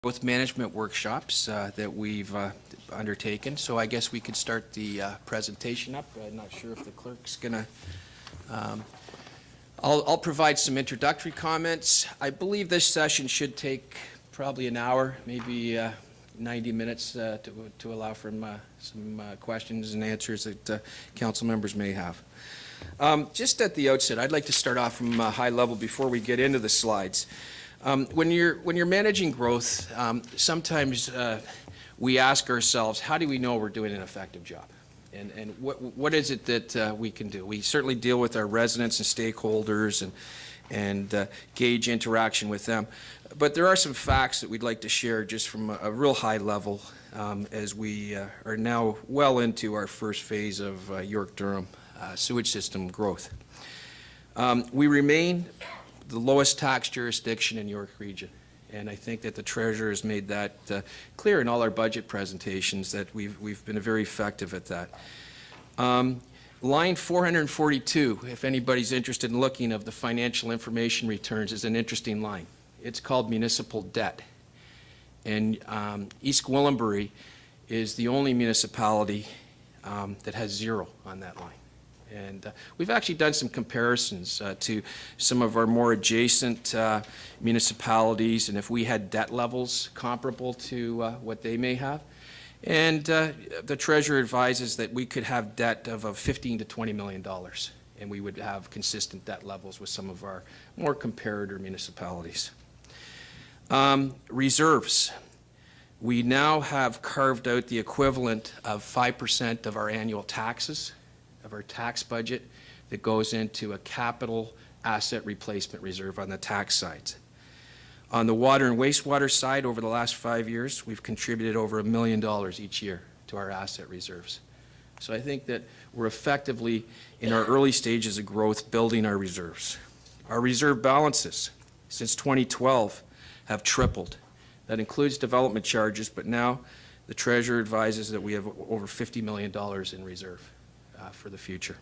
Growth management workshops that we've undertaken. So I guess we could start the presentation up. I'm not sure if the clerk's going to... I'll provide some introductory comments. I believe this session should take probably an hour, maybe 90 minutes to allow for some questions and answers that council members may have. Just at the outset, I'd like to start off from a high level before we get into the slides. When you're managing growth, sometimes we ask ourselves, how do we know we're doing an effective job? And what is it that we can do? We certainly deal with our residents and stakeholders and gauge interaction with them. But there are some facts that we'd like to share just from a real high level as we are now well into our first phase of York-Durham sewage system growth. We remain the lowest tax jurisdiction in York Region. And I think that the Treasurer has made that clear in all our budget presentations that we've been very effective at that. Line 442, if anybody's interested in looking of the financial information returns, is an interesting line. It's called municipal debt. And East Gwillimbury is the only municipality that has zero on that line. And we've actually done some comparisons to some of our more adjacent municipalities, and if we had debt levels comparable to what they may have. And the Treasurer advises that we could have debt of $15 to $20 million, and we would have consistent debt levels with some of our more comparator municipalities. Reserves. We now have carved out the equivalent of 5% of our annual taxes, of our tax budget, that goes into a capital asset replacement reserve on the tax side. On the water and wastewater side, over the last 5 years, we've contributed over $1 million each year to our asset reserves. So I think that we're effectively in our early stages of growth building our reserves. Our reserve balances since 2012 have tripled. That includes development charges, but now the Treasurer advises that we have over $50 million in reserve for the future.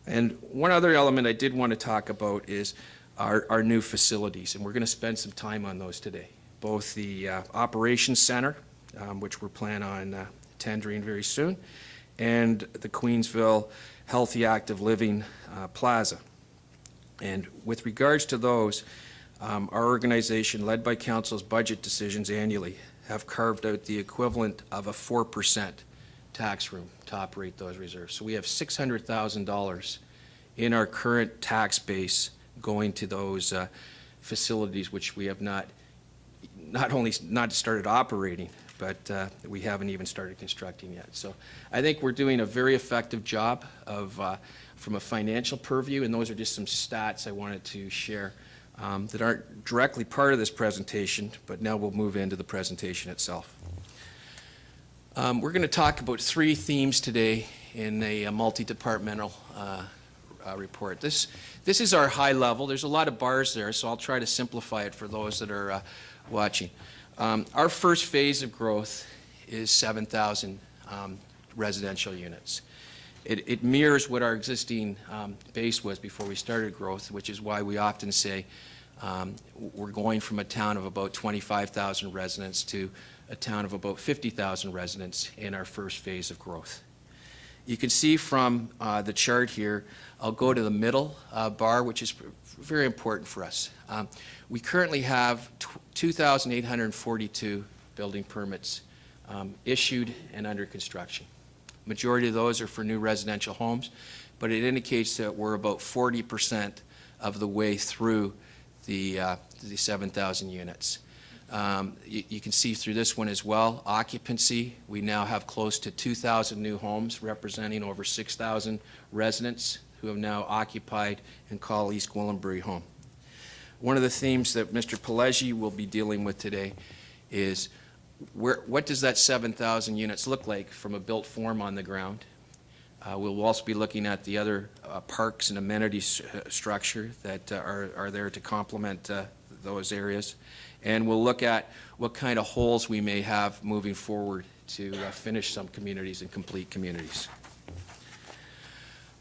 And one other element I did want to talk about is our new facilities, and we're going to spend some time on those today. Both the Operations Center, which we're planning on tendering very soon, and the Queensville Healthy Active Living Plaza. And with regards to those, our organization, led by Council's budget decisions annually, have carved out the equivalent of a 4% tax room to operate those reserves. So we have $600,000 in our current tax base going to those facilities which we have not only not started operating, but we haven't even started constructing yet. So I think we're doing a very effective job of from a financial purview, and those are just some stats I wanted to share that aren't directly part of this presentation, but now we'll move into the presentation itself. We're going to talk about three themes today in a multi-departmental report. This is our high level. There's a lot of bars there, so I'll try to simplify it for those that are watching. Our first phase of growth is 7,000 residential units. It mirrors what our existing base was before we started growth, which is why we often say we're going from a town of about 25,000 residents to a town of about 50,000 residents in our first phase of growth. You can see from the chart here, I'll go to the middle bar, which is very important for us. We currently have 2,842 building permits issued and under construction. Majority of those are for new residential homes, but it indicates that we're about 40% of the way through the 7,000 units. You can see through this one as well, occupancy. We now have close to 2,000 new homes representing over 6,000 residents who have now occupied and call East Gwillimbury home. One of the themes that Mr. Pileggi will be dealing with today is what does that 7,000 units look like from a built form on the ground? We'll also be looking at the other parks and amenities structure that are there to complement those areas. And we'll look at what kind of holes we may have moving forward to finish some communities and complete communities.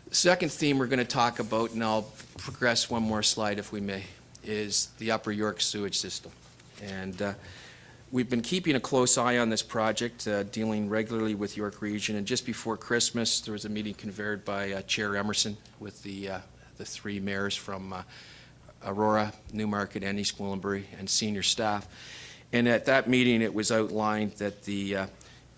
The second theme we're going to talk about, and I'll progress one more slide if we may, is the Upper York sewage system. And we've been keeping a close eye on this project, dealing regularly with York Region. And just before Christmas, there was a meeting convened by Chair Emerson with the three mayors from Aurora, Newmarket, and East Gwillimbury, and senior staff. And at that meeting, it was outlined that the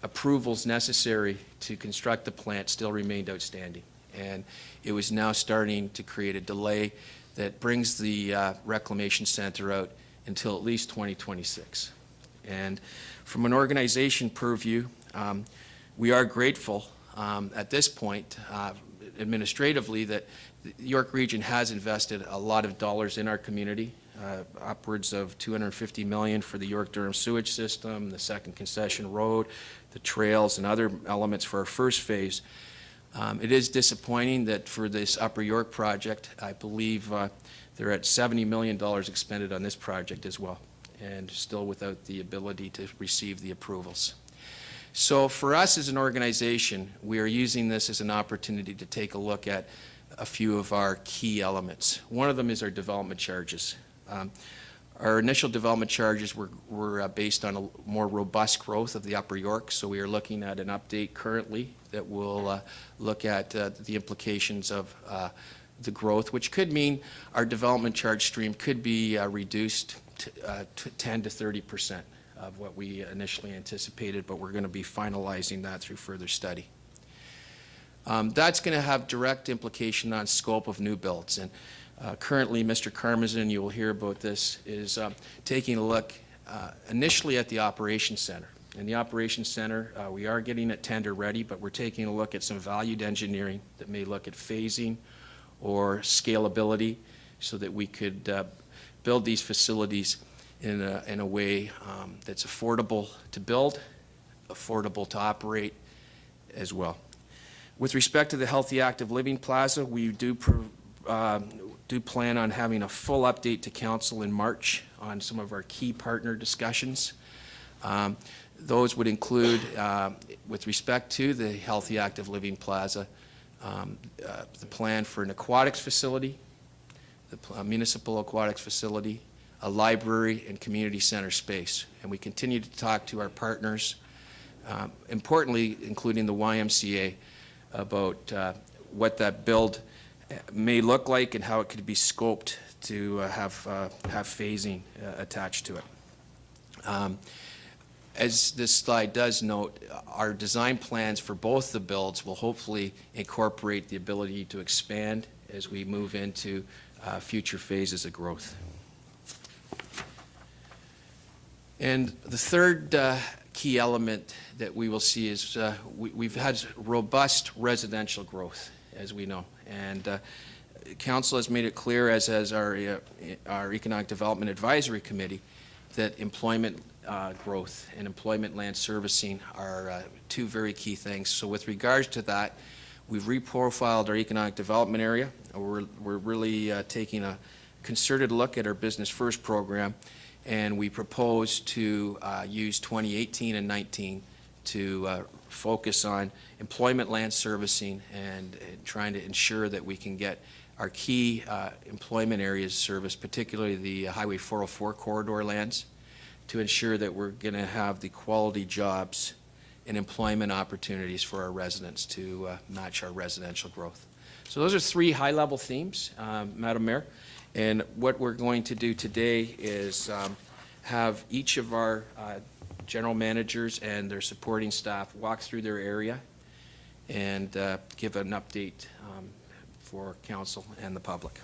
approvals necessary to construct the plant still remained outstanding. And it was now starting to create a delay that brings the reclamation center out until at least 2026. And from an organization purview, we are grateful at this point administratively that the York Region has invested a lot of dollars in our community, upwards of $250 million for the York-Durham sewage system, the second concession road, the trails, and other elements for our first phase. It is disappointing that for this Upper York project, I believe they're at $70 million expended on this project as well, and still without the ability to receive the approvals. So for us as an organization, we are using this as an opportunity to take a look at a few of our key elements. One of them is our development charges. Our initial development charges were based on a more robust growth of the Upper York, so we are looking at an update currently that will look at the implications of the growth, which could mean our development charge stream could be reduced to 10 to 30% of what we initially anticipated, but we're going to be finalizing that through further study. That's going to have direct implication on scope of new builds. And currently, Mr. Karmazin, you will hear about this, is taking a look initially at the operations center. In the operations center, we are getting it tender ready, but we're taking a look at some valued engineering that may look at phasing or scalability so that we could build these facilities in a way that's affordable to build, affordable to operate as well. With respect to the Healthy Active Living Plaza, we do plan on having a full update to Council in March on some of our key partner discussions. Those would include, with respect to the Healthy Active Living Plaza, the plan for an aquatics facility, the municipal aquatics facility, a library, and community center space. And we continue to talk to our partners, importantly including the YMCA, about what that build may look like and how it could be scoped to have phasing attached to it. As this slide does note, our design plans for both the builds will hopefully incorporate the ability to expand as we move into future phases of growth. And the third key element that we will see is we've had robust residential growth, as we know. And Council has made it clear, as has our Economic Development Advisory Committee, that employment growth and employment land servicing are two very key things. So with regards to that, we've reprofiled our economic development area. We're really taking a concerted look at our Business First program, and we propose to use 2018 and 19 to focus on employment land servicing and trying to ensure that we can get our key employment areas serviced, particularly the Highway 404 corridor lands, to ensure that we're going to have the quality jobs and employment opportunities for our residents to match our residential growth. So those are three high-level themes, Madam Mayor. And what we're going to do today is have each of our general managers and their supporting staff walk through their area and give an update for Council and the public.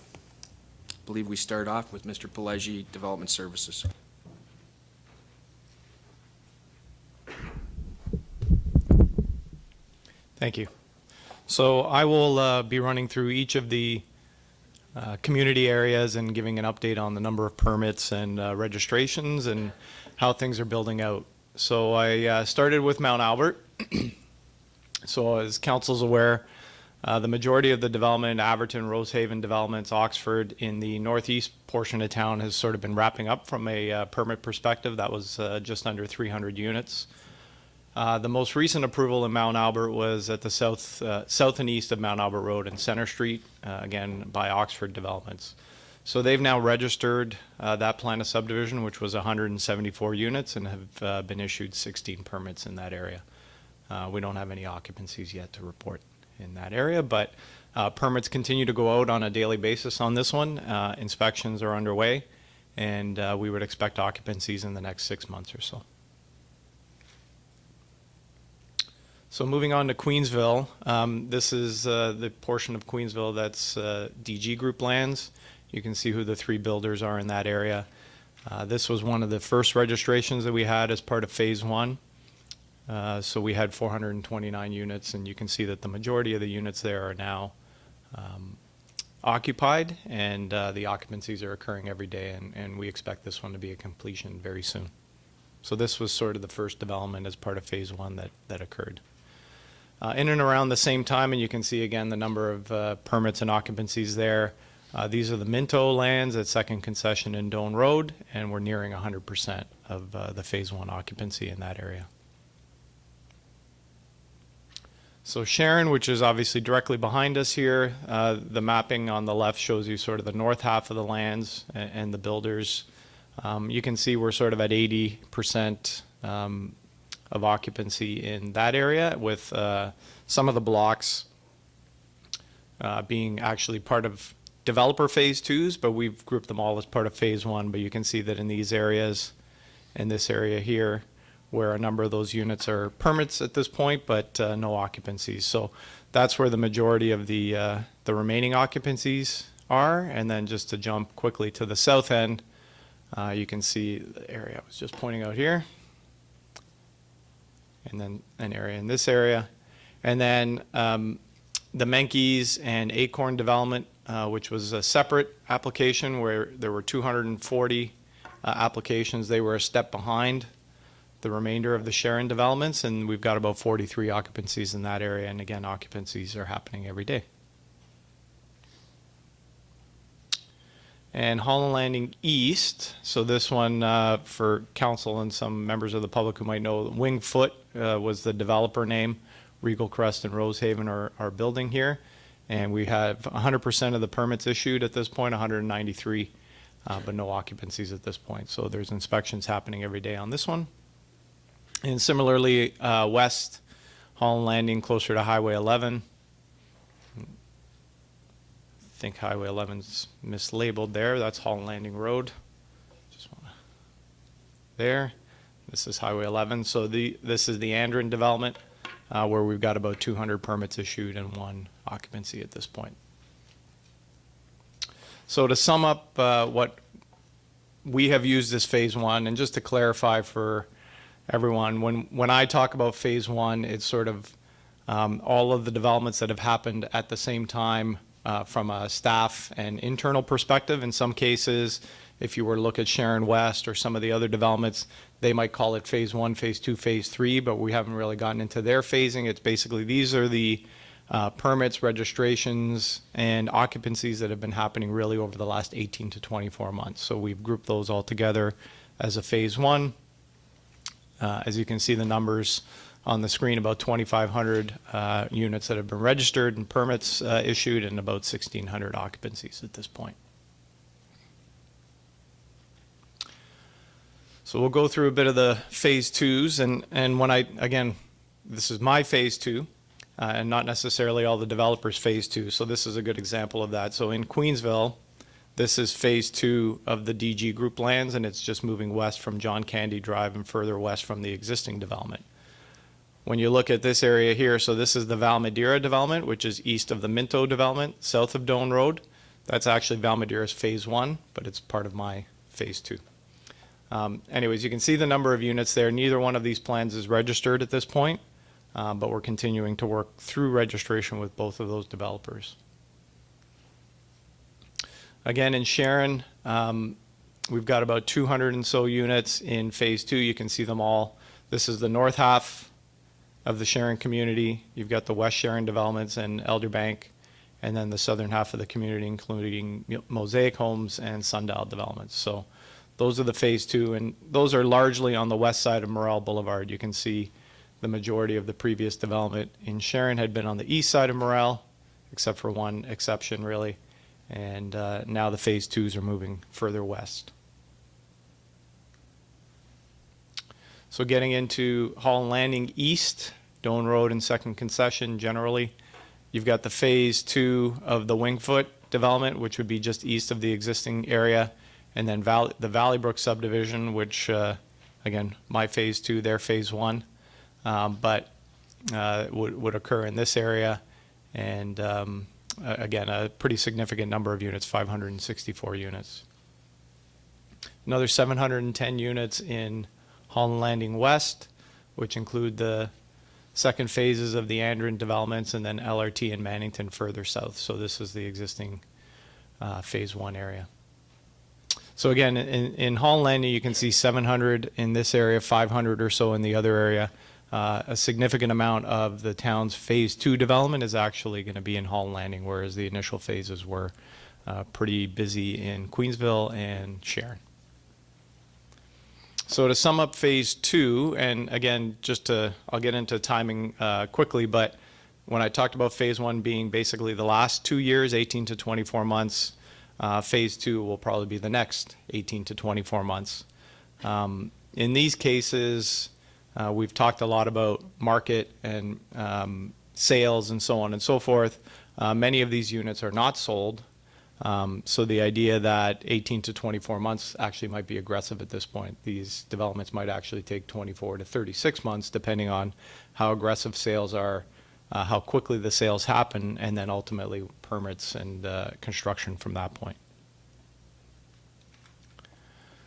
I believe we start off with Mr. Pileggi, Development Services. Thank you. So I will be running through each of the community areas and giving an update on the number of permits and registrations and how things are building out. So I started with Mount Albert. So as Council's aware, the majority of the development, Averton, Rosehaven developments, Oxford, in the northeast portion of town has sort of been wrapping up from a permit perspective. That was just under 300 units. The most recent approval in Mount Albert was at the south and east of Mount Albert Road and Center Street, again by Oxford Developments. So they've now registered that plan of subdivision, which was 174 units, and have been issued 16 permits in that area. We don't have any occupancies yet to report in that area, but permits continue to go out on a daily basis on this one. Inspections are underway, and we would expect occupancies in the next 6 months or so. So moving on to Queensville, this is the portion of Queensville that's DG Group lands. You can see who the 3 builders are in that area. This was one of the first registrations that we had as part of Phase 1. So we had 429 units, and you can see that the majority of the units there are now occupied, and the occupancies are occurring every day, and we expect this one to be a completion very soon. So this was sort of the first development as part of Phase 1 that occurred. In and around the same time, and you can see again the number of permits and occupancies there. These are the Minto lands at Second Concession and Doane Road, and we're nearing 100% of the Phase 1 occupancy in that area. So Sharon, which is obviously directly behind us here, the mapping on the left shows you sort of the north half of the lands and the builders. You can see we're sort of at 80% of occupancy in that area, with some of the blocks being actually part of developer Phase 2s, but we've grouped them all as part of Phase 1. But you can see that in these areas, in this area here, where a number of those units are permits at this point, but no occupancies. So that's where the majority of the remaining occupancies are. And then just to jump quickly to the south end, you can see the area I was just pointing out here, and then an area in this area. And then the Menkes and Acorn development, which was a separate application where there were 240 applications. They were a step behind the remainder of the Sharon developments, and we've got about 43 occupancies in that area. And again, occupancies are happening every day. And Holland Landing East, so this one for council and some members of the public who might know, Wingfoot was the developer name. Regal Crest and Rosehaven are building here, and we have 100% of the permits issued at this point, 193, but no occupancies at this point. So there's inspections happening every day on this one. And similarly, west Holland Landing, closer to Highway 11. I think Highway 11's mislabeled there. That's Holland Landing Road. Just wanna, there. This is Highway 11. So this is the Andron development, where we've got about 200 permits issued and 1 occupancy at this point. So to sum up what we have used as Phase 1, and just to clarify for everyone, when I talk about Phase 1, it's sort of all of the developments that have happened at the same time from a staff and internal perspective. In some cases, if you were to look at Sharon West or some of the other developments, they might call it Phase 1, Phase 2, Phase 3, but we haven't really gotten into their phasing. It's basically these are the permits, registrations, and occupancies that have been happening really over the last 18 to 24 months. So we've grouped those all together as a Phase 1. As you can see the numbers on the screen, about 2,500 units that have been registered and permits issued, and about 1,600 occupancies at this point. So we'll go through a bit of the Phase 2s, and when again, this is my Phase 2, and not necessarily all the developers' Phase 2, so this is a good example of that. So in Queensville, this is Phase 2 of the DG Group lands, and it's just moving west from John Candy Drive and further west from the existing development. When you look at this area here, so this is the Val Madeira development, which is east of the Minto development, south of Doane Road. That's actually Val Madeira's Phase 1, but it's part of my Phase 2. Anyways, you can see the number of units there. Neither one of these plans is registered at this point, but we're continuing to work through registration with both of those developers. Again, in Sharon, we've got about 200 and so units in Phase 2. You can see them all. This is the north half of the Sharon community. You've got the West Sharon developments and Elderbank, and then the southern half of the community, including Mosaic Homes and Sundial developments. So those are the Phase 2, and those are largely on the west side of Morel Boulevard. You can see the majority of the previous development in Sharon had been on the east side of Morel, except for one exception, really. And now the phase twos are moving further west. So getting into Holland Landing East, Doan Road and Second Concession generally, you've got the phase two of the Wingfoot development, which would be just east of the existing area, and then the Valley Brook subdivision, which, again, my phase two, their phase one, but would occur in this area. And again, a pretty significant number of units, 564 units. Another 710 units in Holland Landing West, which include the second phases of the Andren developments, and then LRT and Mannington further south. So this is the existing phase one area. So again, in Holland Landing, you can see 700 in this area, 500 or so in the other area. A significant amount of the town's phase two development is actually going to be in Holland Landing, whereas the initial phases were pretty busy in Queensville and Sharon. So to sum up phase two, and again, I'll get into timing quickly, but when I talked about phase one being basically the last 2 years, 18 to 24 months, phase two will probably be the next 18 to 24 months. In these cases, we've talked a lot about market and sales and so on and so forth. Many of these units are not sold. So the idea that 18 to 24 months actually might be aggressive at this point. These developments might actually take 24 to 36 months, depending on how aggressive sales are, how quickly the sales happen, and then ultimately permits and construction from that point.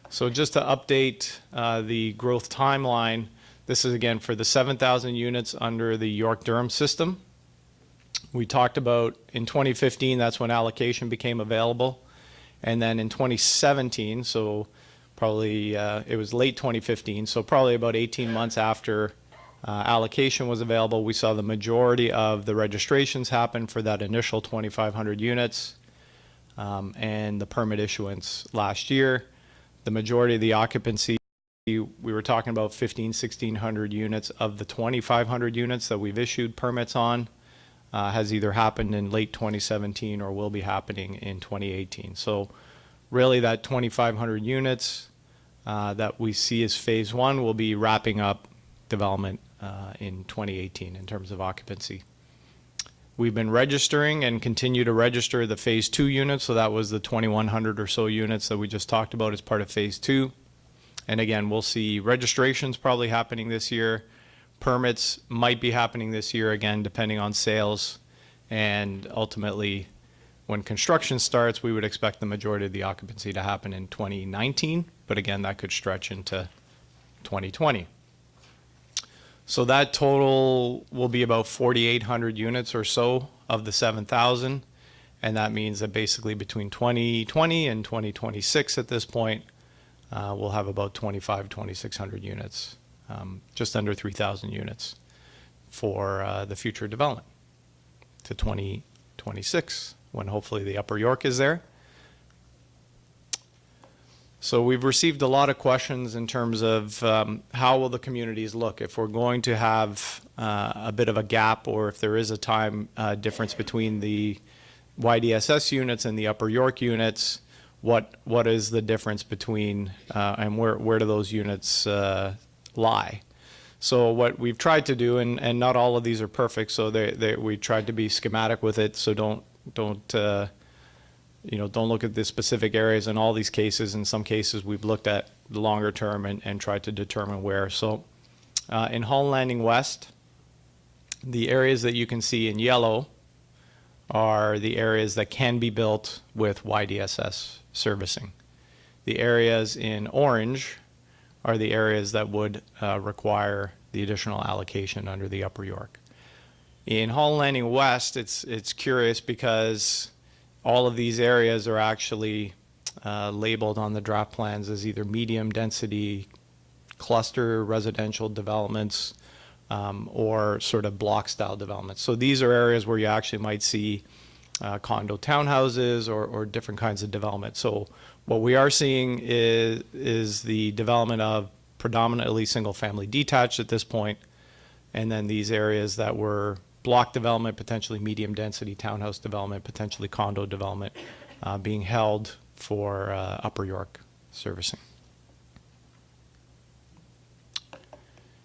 So just to update the growth timeline, this is again for the 7,000 units under the York-Durham system. We talked about in 2015, that's when allocation became available. And then in 2017, so probably it was late 2015, so probably about 18 months after allocation was available, we saw the majority of the registrations happen for that initial 2,500 units and the permit issuance last year. The majority of the occupancy, we were talking about 1,600 units of the 2,500 units that we've issued permits on. Has either happened in late 2017 or will be happening in 2018. So really that 2,500 units that we see as phase one will be wrapping up development in 2018 in terms of occupancy. We've been registering and continue to register the phase two units. So that was the 2,100 or so units that we just talked about as part of phase two. And again, we'll see registrations probably happening this year. Permits might be happening this year, again, depending on sales. And ultimately, when construction starts, we would expect the majority of the occupancy to happen in 2019. But again, that could stretch into 2020. So that total will be about 4,800 units or so of the 7,000. And that means that basically between 2020 and 2026 at this point, we'll have about 2,600 units. Just under 3,000 units for the future development to 2026, when hopefully the Upper York is there. So we've received a lot of questions in terms of how will the communities look if we're going to have a bit of a gap, or if there is a time difference between the YDSS units and the Upper York units. What is the difference between and where do those units lie? So what we've tried to do, and not all of these are perfect, so we tried to be schematic with it. So don't look at the specific areas in all these cases. In some cases, we've looked at the longer term and tried to determine where. So in Holland Landing West, the areas that you can see in yellow are the areas that can be built with YDSS servicing. The areas in orange are the areas that would require the additional allocation under the Upper York. In Holland Landing West, it's curious because all of these areas are actually labeled on the draft plans as either medium density cluster residential developments or sort of block style developments. So these are areas where you actually might see condo townhouses or different kinds of development. So what we are seeing is the development of predominantly single family detached at this point, and then these areas that were block development, potentially medium density townhouse development, potentially condo development being held for Upper York servicing.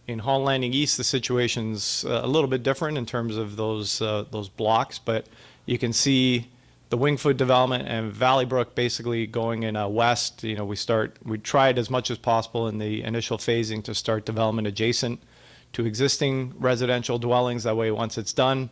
In Hall Landing East, the situation's a little bit different in terms of those blocks, but you can see the Wingfoot development and Valley Brook basically going in west. You know, we tried as much as possible in the initial phasing to start development adjacent to existing residential dwellings. That way, once it's done,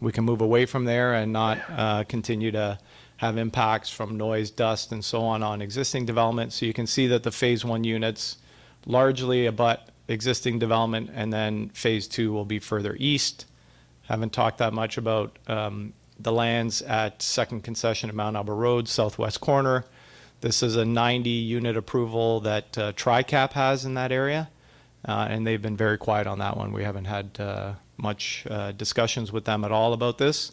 we can move away from there and not continue to have impacts from noise, dust, and so on existing development. So you can see that the phase 1 units largely abut existing development, and then phase 2 will be further east. Haven't talked that much about the lands at Second Concession at Mount Albert Road, southwest corner. This is a 90-unit approval that TRICAP has in that area, and they've been very quiet on that one. We haven't had much discussions with them at all about this,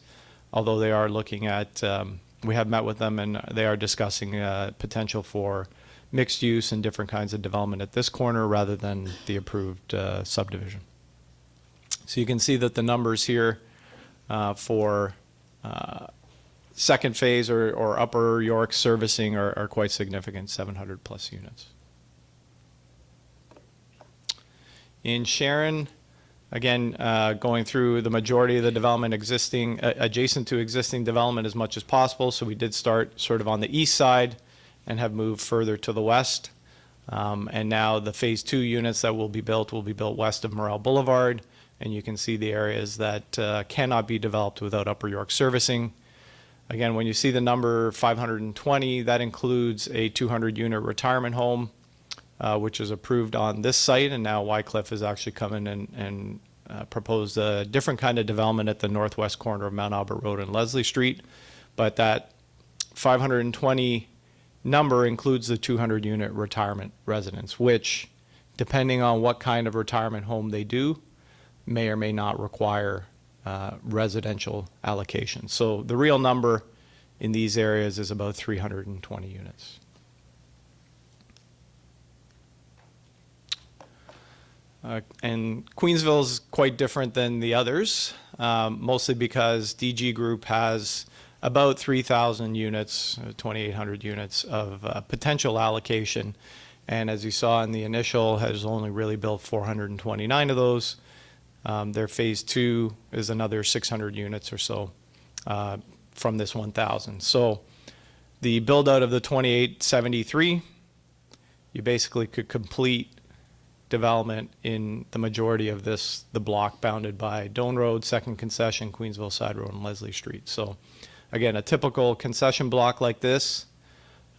although they are looking at, we have met with them, and they are discussing potential for mixed use and different kinds of development at this corner rather than the approved subdivision. So you can see that the numbers here for second phase or Upper York servicing are quite significant, 700 plus units. In Sharon, again, going through the majority of the development existing, adjacent to existing development as much as possible. So we did start sort of on the east side and have moved further to the west. And now the phase 2 units that will be built west of Morel Boulevard. And you can see the areas that cannot be developed without Upper York servicing. Again, when you see the number 520, that includes a 200-unit retirement home, which is approved on this site. And now Wycliffe has actually come in and proposed a different kind of development at the northwest corner of Mount Albert Road and Leslie Street. But that 520 number includes the 200-unit retirement residence, which, depending on what kind of retirement home they do, may or may not require residential allocation. So the real number in these areas is about 320 units. And Queensville is quite different than the others, mostly because DG Group has about 3,000 units, 2,800 units of potential allocation. And as you saw in the initial, has only really built 429 of those. Their phase 2 is another 600 units or so from this 1,000. So the build out of the 2873, you basically could complete development in the majority of this, the block bounded by Doan Road, Second Concession, Queensville Side Road, and Leslie Street. So again, a typical concession block like this,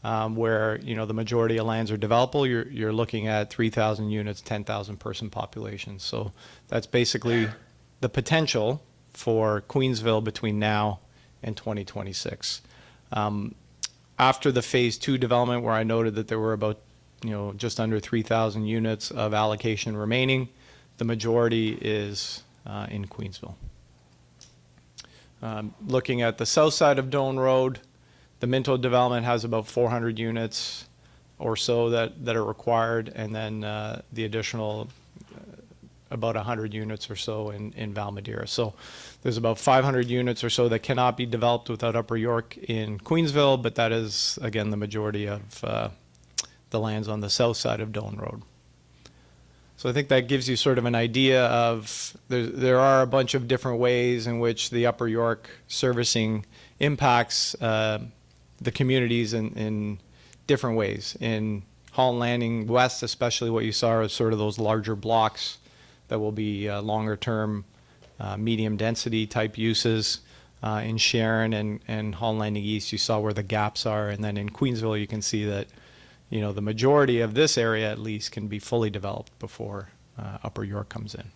where the majority of lands are developable, you're looking at 3,000 units, 10,000 person population. So that's basically the potential for Queensville between now and 2026. After the phase 2 development, where I noted that there were about just under 3,000 units of allocation remaining, the majority is in Queensville. Looking at the south side of Doan Road, the Minto development has about 400 units or so that are required, and then the additional about 100 units or so in Val Madeira. So there's about 500 units or so that cannot be developed without Upper York in Queensville, but that is, again, the majority of the lands on the south side of Doan Road. So I think that gives you sort of an idea of there are a bunch of different ways in which the Upper York servicing impacts the communities in different ways. In Hall Landing West, especially, what you saw are sort of those larger blocks that will be longer term, medium density type uses. In Sharon and Hall Landing East, you saw where the gaps are. And then in Queensville, you can see that the majority of this area at least can be fully developed before Upper York comes in,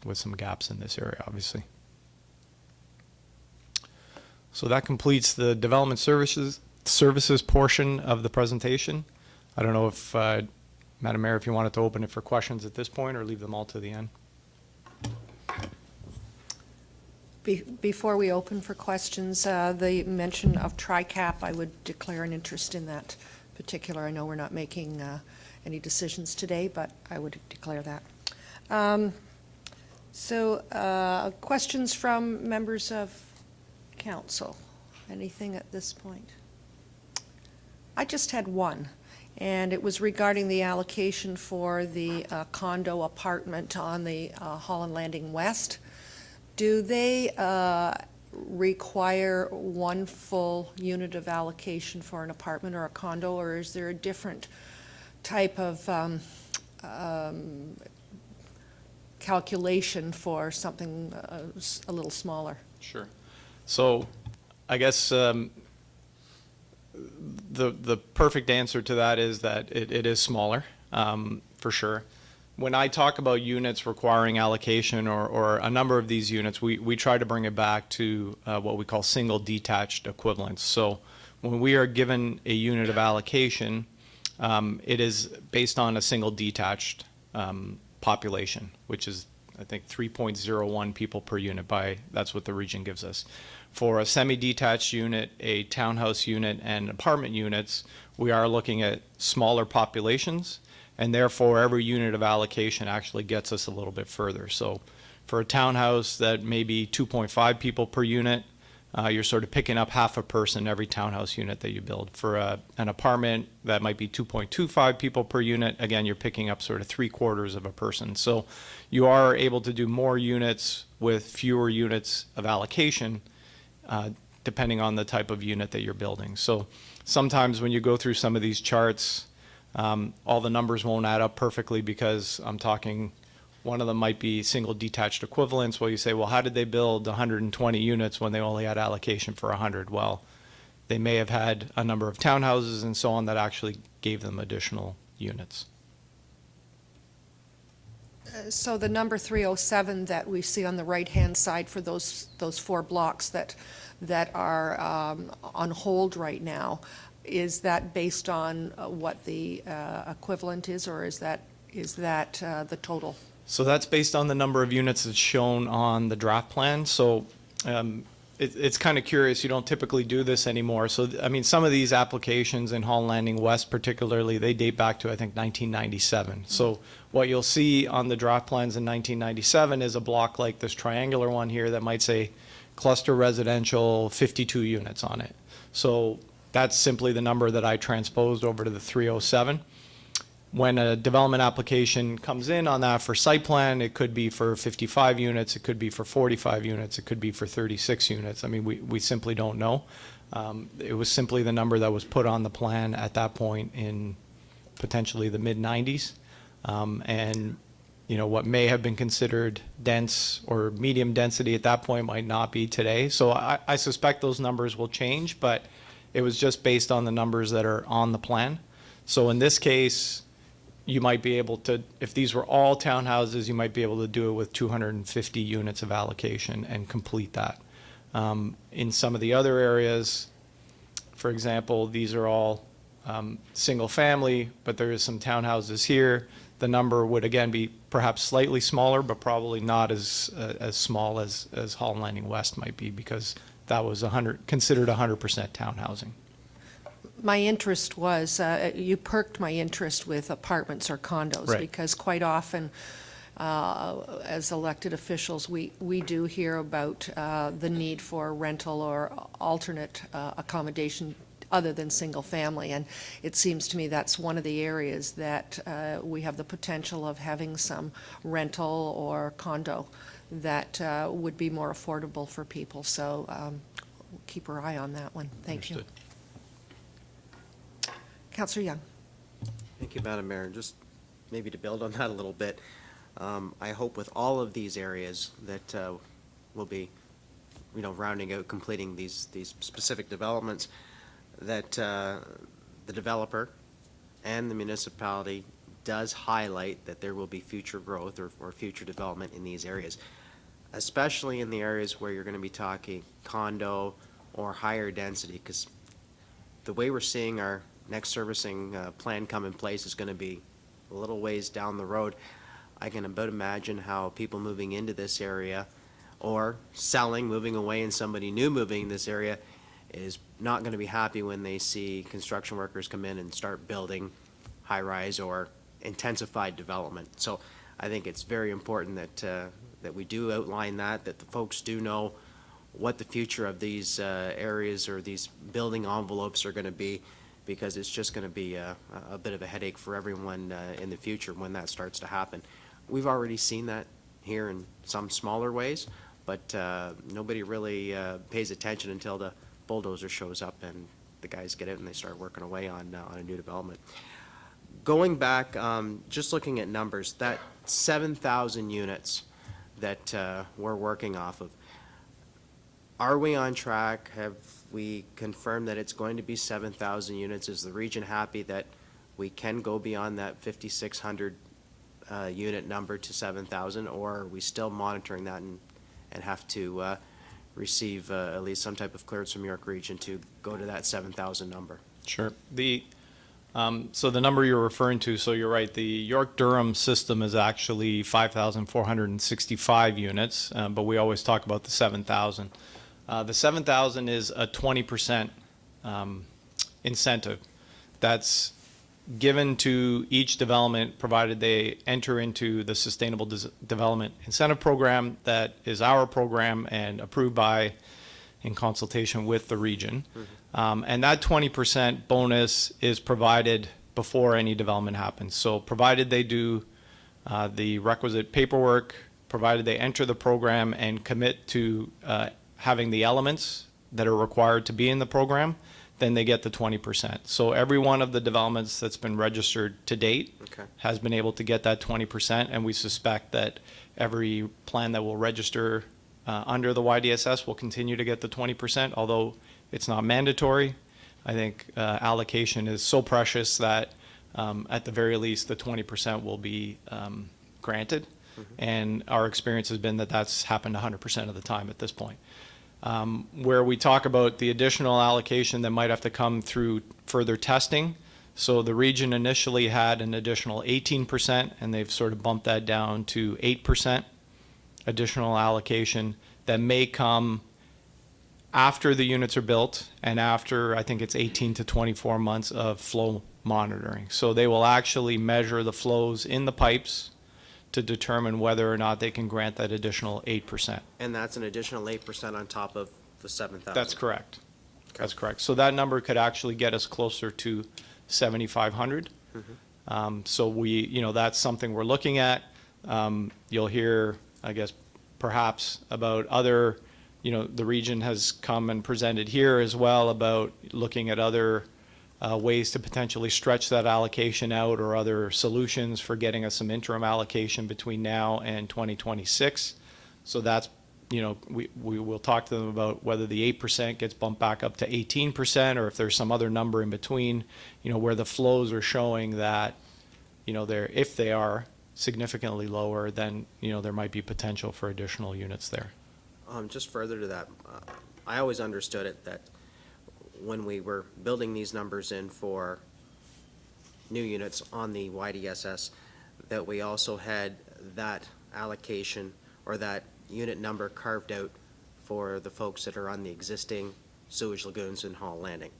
with some gaps in this area, obviously. So that completes the development services portion of the presentation. I don't know if, Madam Mayor, if you wanted to open it for questions at this point or leave them all to the end. Before we open for questions, the mention of TRICAP, I would declare an interest in that particular. I know we're not making any decisions today, but I would declare that. So questions from members of council? Anything at this point? I just had one, and it was regarding the allocation for the condo apartment on the Holland Landing West. Do they require one full unit of allocation for an apartment or a condo, or is there a different type of calculation for something a little smaller? Sure. So I guess the perfect answer to that is that it is smaller, for sure. When I talk about units requiring allocation or a number of these units, we try to bring it back to what we call single detached equivalents. So when we are given a unit of allocation, it is based on a single detached population, which is, I think, 3.01 people per unit that's what the region gives us. For a semi-detached unit, a townhouse unit, and apartment units, we are looking at smaller populations, and therefore every unit of allocation actually gets us a little bit further. So for a townhouse that may be 2.5 people per unit, you're sort of picking up half a person every townhouse unit that you build. For an apartment that might be 2.25 people per unit, again, you're picking up sort of 3/4 of a person. So you are able to do more units with fewer units of allocation, depending on the type of unit that you're building. So sometimes when you go through some of these charts, all the numbers won't add up perfectly because I'm talking, one of them might be single detached equivalents. Well, you say, well, how did they build 120 units when they only had allocation for 100? Well, they may have had a number of townhouses and so on that actually gave them additional units. So the number 307 that we see on the right-hand side for those 4 blocks that are on hold right now, is that based on what the equivalent is, or is that the total? So that's based on the number of units that's shown on the draft plan. So it's kind of curious. You don't typically do this anymore. So, I mean, some of these applications in Holland Landing West particularly, they date back to, I think, 1997. So what you'll see on the draft plans in 1997 is a block like this triangular one here that might say cluster residential, 52 units on it. So that's simply the number that I transposed over to the 307. When a development application comes in on that for site plan, it could be for 55 units, it could be for 45 units, it could be for 36 units. I mean, we simply don't know. It was simply the number that was put on the plan at that point in potentially the mid-90s. And, you know, what may have been considered dense or medium density at that point might not be today. So I suspect those numbers will change, but it was just based on the numbers that are on the plan. So in this case, you might be able to, if these were all townhouses, you might be able to do it with 250 units of allocation and complete that. In some of the other areas, for example, these are all single family, but there is some townhouses here. The number would again be perhaps slightly smaller, but probably not as small as Holland Landing West might be, because that was considered 100% townhousing. My interest was, you perked my interest with apartments or condos. Right. Because quite often, as elected officials, we do hear about the need for rental or alternate accommodation other than single family. And it seems to me that's one of the areas that we have the potential of having some rental or condo that would be more affordable for people. So we'll keep our eye on that one. Thank you. Understood. Councillor Young. Thank you, Madam Mayor. Just maybe to build on that a little bit, I hope with all of these areas that we'll be, you know, rounding out, completing these specific developments, that the developer and the municipality does highlight that there will be future growth or future development in these areas, especially in the areas where you're going to be talking condo or higher density, because the way we're seeing our next servicing plan come in place is going to be a little ways down the road. I can about imagine how people moving into this area or selling, moving away, and somebody new moving in this area is not going to be happy when they see construction workers come in and start building high-rise or intensified development. So I think it's very important that that we do outline that the folks do know what the future of these areas or these building envelopes are going to be, because it's just going to be a bit of a headache for everyone in the future when that starts to happen. We've already seen that here in some smaller ways, but nobody really pays attention until the bulldozer shows up and the guys get out and they start working away on a new development. Going back, just looking at numbers, that 7,000 units that we're working off of, are we on track? Have we confirmed that it's going to be 7,000 units? Is the region happy that we can go beyond that 5,600 unit number to 7,000, or are we still monitoring that and have to receive at least some type of clearance from York Region to go to that 7,000 number? Sure. So the number you're referring to, so you're right, the York-Durham system is actually 5,465 units, but we always talk about the 7,000. The 7,000 is a 20% incentive that's given to each development, provided they enter into the Sustainable Development Incentive Program that is our program and approved by, in consultation with the region. And that 20% bonus is provided before any development happens. So provided they do the requisite paperwork, provided they enter the program and commit to having the elements that are required to be in the program, then they get the 20%. So every one of the developments that's been registered to date has been able to get that 20%, and we suspect that every plan that will register under the YDSS will continue to get the 20%, although it's not mandatory. I think allocation is so precious that at the very least the 20% will be granted, and our experience has been that that's happened 100% of the time at this point. Where we talk about the additional allocation that might have to come through further testing. So the region initially had an additional 18%, and they've sort of bumped that down to 8% additional allocation that may come after the units are built and after, I think it's 18 to 24 months of flow monitoring. So they will actually measure the flows in the pipes to determine whether or not they can grant that additional 8%. And that's an additional 8% on top of the 7,000? That's correct. That's correct. So that number could actually get us closer to 7,500. So that's something we're looking at. You'll hear, I guess, perhaps about other, the region has come and presented here as well about looking at other ways to potentially stretch that allocation out, or other solutions for getting us some interim allocation between now and 2026. So that's, we will talk to them about whether the 8% gets bumped back up to 18%, or if there's some other number in between, where the flows are showing that, if they are significantly lower, then, there might be potential for additional units there. Just further to that, I always understood it that when we were building these numbers in for new units on the YDSS, that we also had that allocation or that unit number carved out for the folks that are on the existing sewage lagoons in Hall Landing.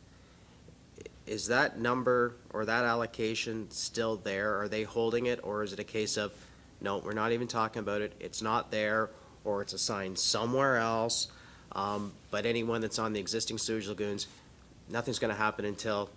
Is that number or that allocation still there? Are they holding it, or is it a case of, no, we're not even talking about it, it's not there, or it's assigned somewhere else, but anyone that's on the existing sewage lagoons, nothing's going to happen until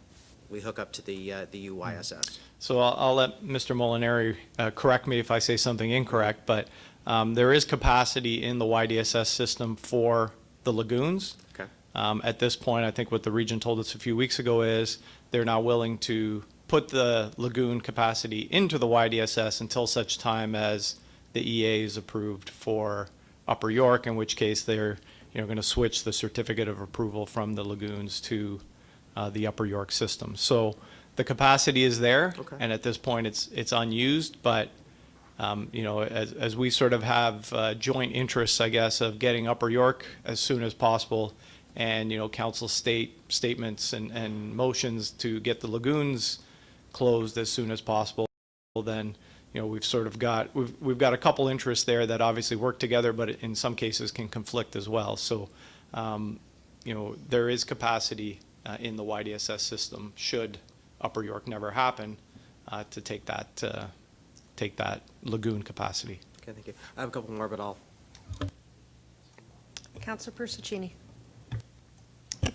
we hook up to the UYSS? So I'll let Mr. Molinari correct me if I say something incorrect, but there is capacity in the YDSS system for the lagoons. Okay. At this point, I think what the region told us a few weeks ago is they're not willing to put the lagoon capacity into the YDSS until such time as the EA is approved for Upper York, in which case they're going to switch the certificate of approval from the lagoons to the Upper York system. So the capacity is there, and at this point it's unused, but as we sort of have joint interests, I guess, of getting Upper York as soon as possible, and council statements and motions to get the lagoons closed as soon as possible, then we've sort of got we've got a couple interests there that obviously work together, but in some cases can conflict as well. So there is capacity in the YDSS system should Upper York never happen to take that lagoon capacity. Okay, thank you. I have a couple more, but I'll Councillor Persichini.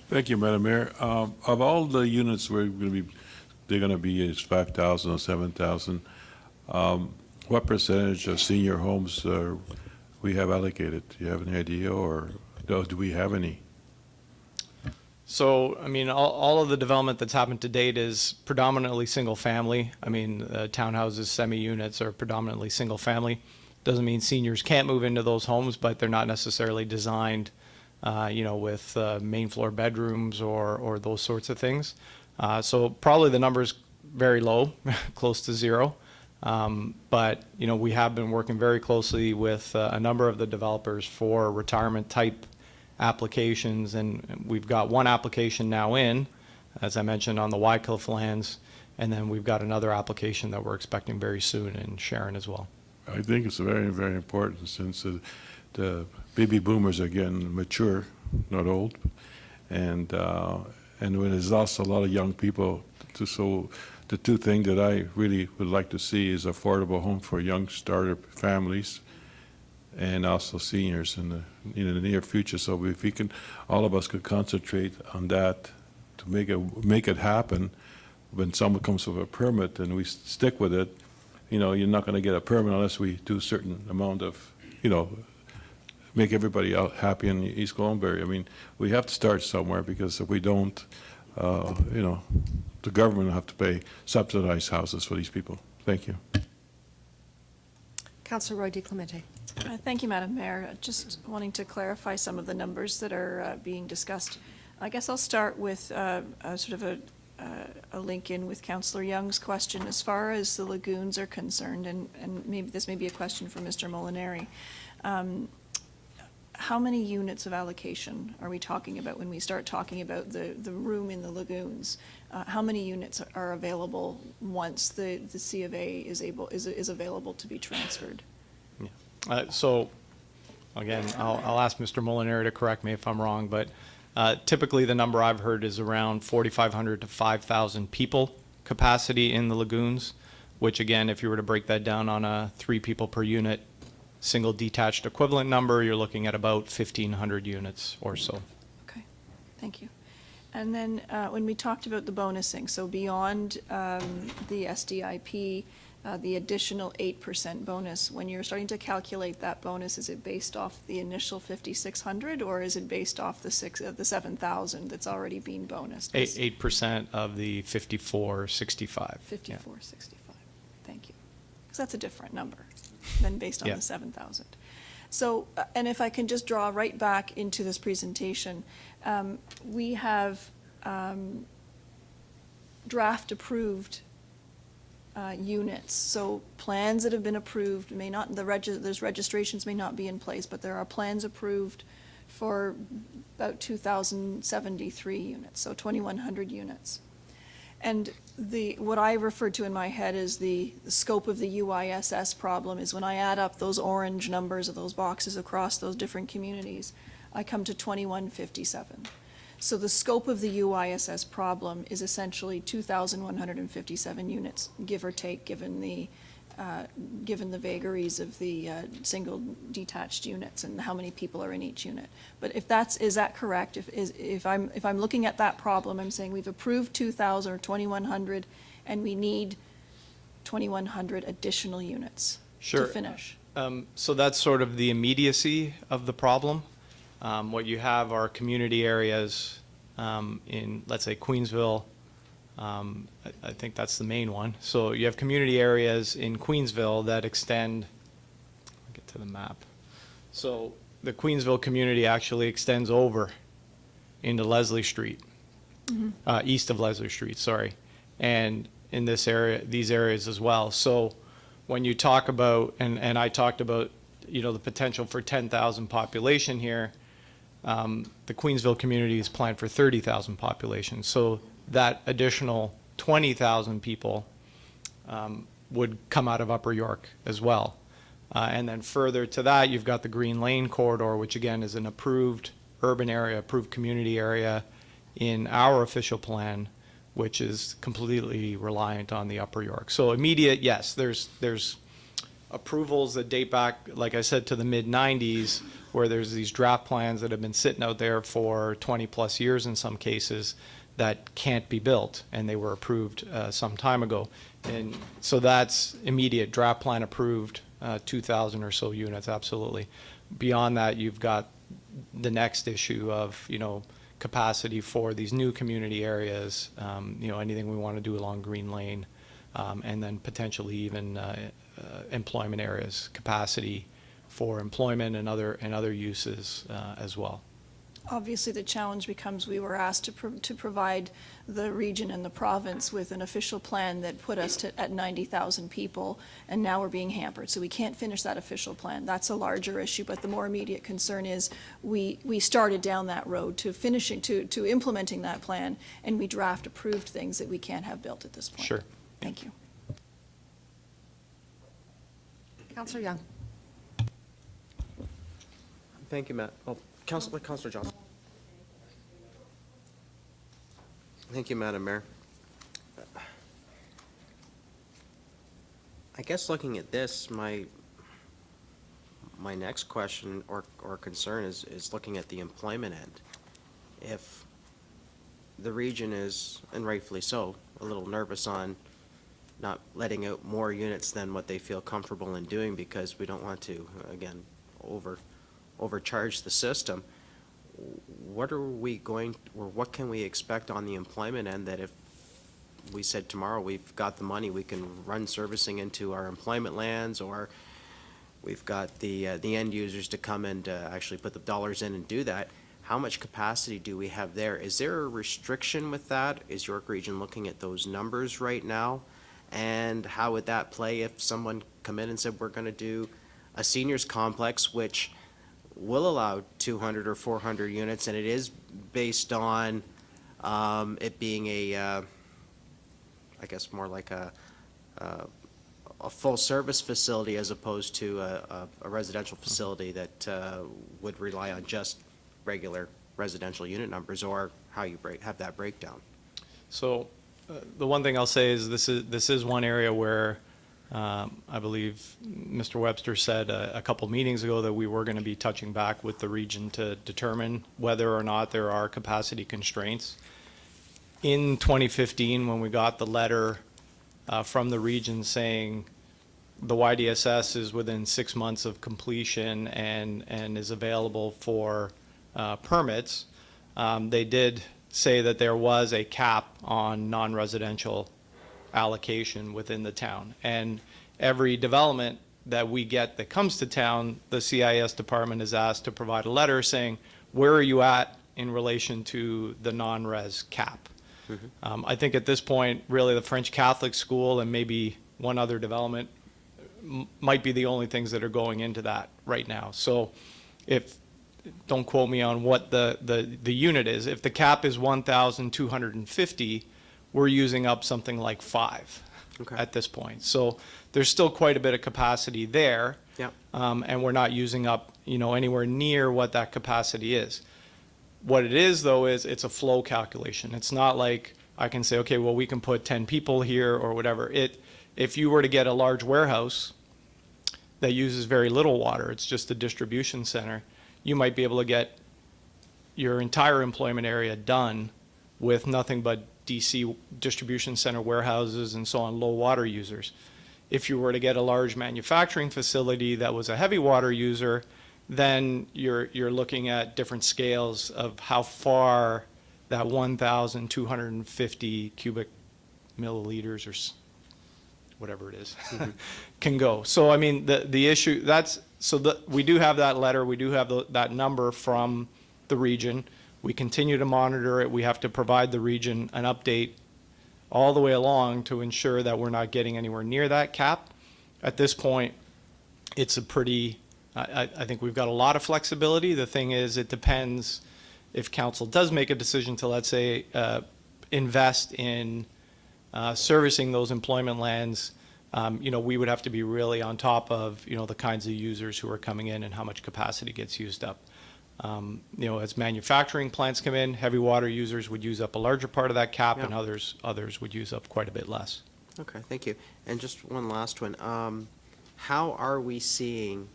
Thank you, Madam Mayor. Of all the units they're going to be is 5,000 or 7,000, what percentage of senior homes we have allocated? Do you have any idea, or do we have any? So, I mean, all of the development that's happened to date is predominantly single-family. I mean, townhouses, semi-units are predominantly single-family. Doesn't mean seniors can't move into those homes, but they're not necessarily designed, with main floor bedrooms or those sorts of things. So probably the number's very low, close to zero. But, we have been working very closely with a number of the developers for retirement-type applications, and we've got one application now in, as I mentioned, on the Wycliffe lands, and then we've got another application that we're expecting very soon in Sharon as well. I think it's very, very important since the baby boomers are getting mature, not old, and when there's also a lot of young people. So the two things that I really would like to see is affordable home for young starter families, and also seniors in the near future. So if we can, all of us could concentrate on that to make it happen. When someone comes with a permit and we stick with it, you're not going to get a permit unless we do a certain amount of, make everybody out happy in East Gwillimbury. I mean, we have to start somewhere, because if we don't, the government will have to pay subsidized houses for these people. Thank you. Councillor Roy DeClemente. Thank you, Madam Mayor. Just wanting to clarify some of the numbers that are being discussed. I guess I'll start with sort of a link in with Councillor Young's question. As far as the lagoons are concerned, and maybe this may be a question for Mr. Molinari, how many units of allocation are we talking about when we start talking about the room in the lagoons? How many units are available once the C of A is available to be transferred? So, again, I'll ask Mr. Molinari to correct me if I'm wrong, but typically the number I've heard is around 4,500 to 5,000 people capacity in the lagoons, which again, if you were to break that down on a 3 people per unit, single detached equivalent number, you're looking at about 1,500 units or so. Okay, thank you. And then when we talked about the bonusing, so beyond the SDIP, the additional 8% bonus, when you're starting to calculate that bonus, is it based off the initial 5,600, or is it based off the 7,000 that's already been bonused? 8% of the 5465. 5465. Thank you. Because that's a different number than based on Yeah. the 7,000. So, and if I can just draw right back into this presentation, we have draft approved units. So plans that have been approved may not, those registrations may not be in place, but there are plans approved for about 2,073 units, so 2,100 units. And what I refer to in my head is the scope of the UISS problem is when I add up those orange numbers of those boxes across those different communities, I come to 2,157. So the scope of the UISS problem is essentially 2,157 units, give or take, given the vagaries of the single detached units and how many people are in each unit. But is that correct? If I'm looking at that problem, I'm saying we've approved 2,000 or 2,100, and we need 2,100 additional units Sure. to finish. So that's sort of the immediacy of the problem. What you have are community areas in, let's say, Queensville. I think that's the main one. So you have community areas in Queensville that extend, I'll get to the map. So the Queensville community actually extends over into Leslie Street, east of Leslie Street, sorry. And in this area, these areas as well. So when you talk about, and I talked about, the potential for 10,000 population here, the Queensville community is planned for 30,000 population. So that additional 20,000 people would come out of Upper York as well. And then further to that, you've got the Green Lane corridor, which again is an approved urban area, approved community area in our official plan, which is completely reliant on the Upper York. So immediate, yes, there's approvals that date back, like I said, to the mid-'90s, where there's these draft plans that have been sitting out there for 20-plus years in some cases that can't be built, and they were approved some time ago. And so that's immediate draft plan approved, 2,000 or so units, absolutely. Beyond that, you've got the next issue of, capacity for these new community areas, anything we want to do along Green Lane, and then potentially even employment areas, capacity for employment and other uses as well. Obviously, the challenge becomes we were asked to provide the region and the province with an official plan that put us at 90,000 people, and now we're being hampered. So we can't finish that official plan. That's a larger issue, but the more immediate concern is we started down that road to finishing, to implementing that plan, and we draft approved things that we can't have built at this point. Sure. Thank you. Councillor Young. Thank you, Matt. Oh, Councillor Johnson. Thank you, Madam Mayor. I guess looking at this, my next question or concern is looking at the employment end. If the region is, and rightfully so, a little nervous on not letting out more units than what they feel comfortable in doing because we don't want to, again, overcharge the system, what are we going, or what can we expect on the employment end that if we said tomorrow we've got the money, we can run servicing into our employment lands, or we've got the end users to come and actually put the dollars in and do that, how much capacity do we have there? Is there a restriction with that? Is York Region looking at those numbers right now? And how would that play if someone come in and said, we're going to do a seniors complex, which will allow 200 or 400 units, and it is based on it being I guess more like a full-service facility as opposed to a residential facility that would rely on just regular residential unit numbers, or how you have that breakdown? So the one thing I'll say is this is one area where I believe Mr. Webster said a couple meetings ago that we were going to be touching back with the region to determine whether or not there are capacity constraints. In 2015, when we got the letter from the region saying the YDSS is within 6 months of completion and is available for permits, they did say that there was a cap on non-residential allocation within the town. And every development that we get that comes to town, the CIS department is asked to provide a letter saying, where are you at in relation to the non-res cap? I think at this point, really the French Catholic School and maybe one other development might be the only things that are going into that right now. So don't quote me on what the unit is. If the cap is 1,250, we're using up something like 5 at this point. So there's still quite a bit of capacity there. Yeah. And we're not using up, anywhere near what that capacity is. What it is, though, is it's a flow calculation. It's not like I can say, okay, well, we can put 10 people here or whatever. If you were to get a large warehouse that uses very little water, it's just a distribution center, you might be able to get your entire employment area done with nothing but DC distribution center warehouses and so on, low water users. If you were to get a large manufacturing facility that was a heavy water user, then you're looking at different scales of how far that 1,250 cubic milliliters or whatever it is can go. So I mean, the issue we do have that letter, we do have that number from the region. We continue to monitor it. We have to provide the region an update all the way along to ensure that we're not getting anywhere near that cap. At this point, it's a pretty, I think we've got a lot of flexibility. The thing is, it depends if council does make a decision to, let's say, invest in servicing those employment lands. We would have to be really on top of, the kinds of users who are coming in and how much capacity gets used up. As manufacturing plants come in, heavy water users would use up a larger part of that cap, and others would use up quite a bit less. Okay, thank you. And just one last one. how are we seeing,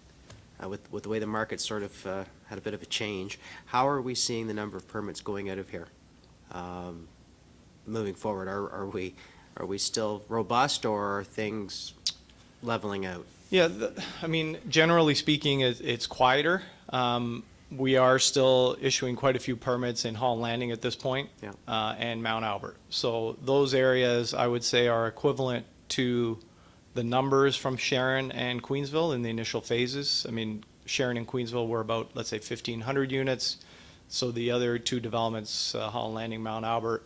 with the way the market sort of had a bit of a change, how are we seeing the number of permits going out of here moving forward? Are we still robust, or are things leveling out? Yeah, I mean, generally speaking, it's quieter. We are still issuing quite a few permits in Hall Landing at this point, Yeah. and Mount Albert. So those areas, I would say, are equivalent to the numbers from Sharon and Queensville in the initial phases. I mean, Sharon and Queensville were about, let's say, 1,500 units. So the other two developments, Hall Landing, Mount Albert,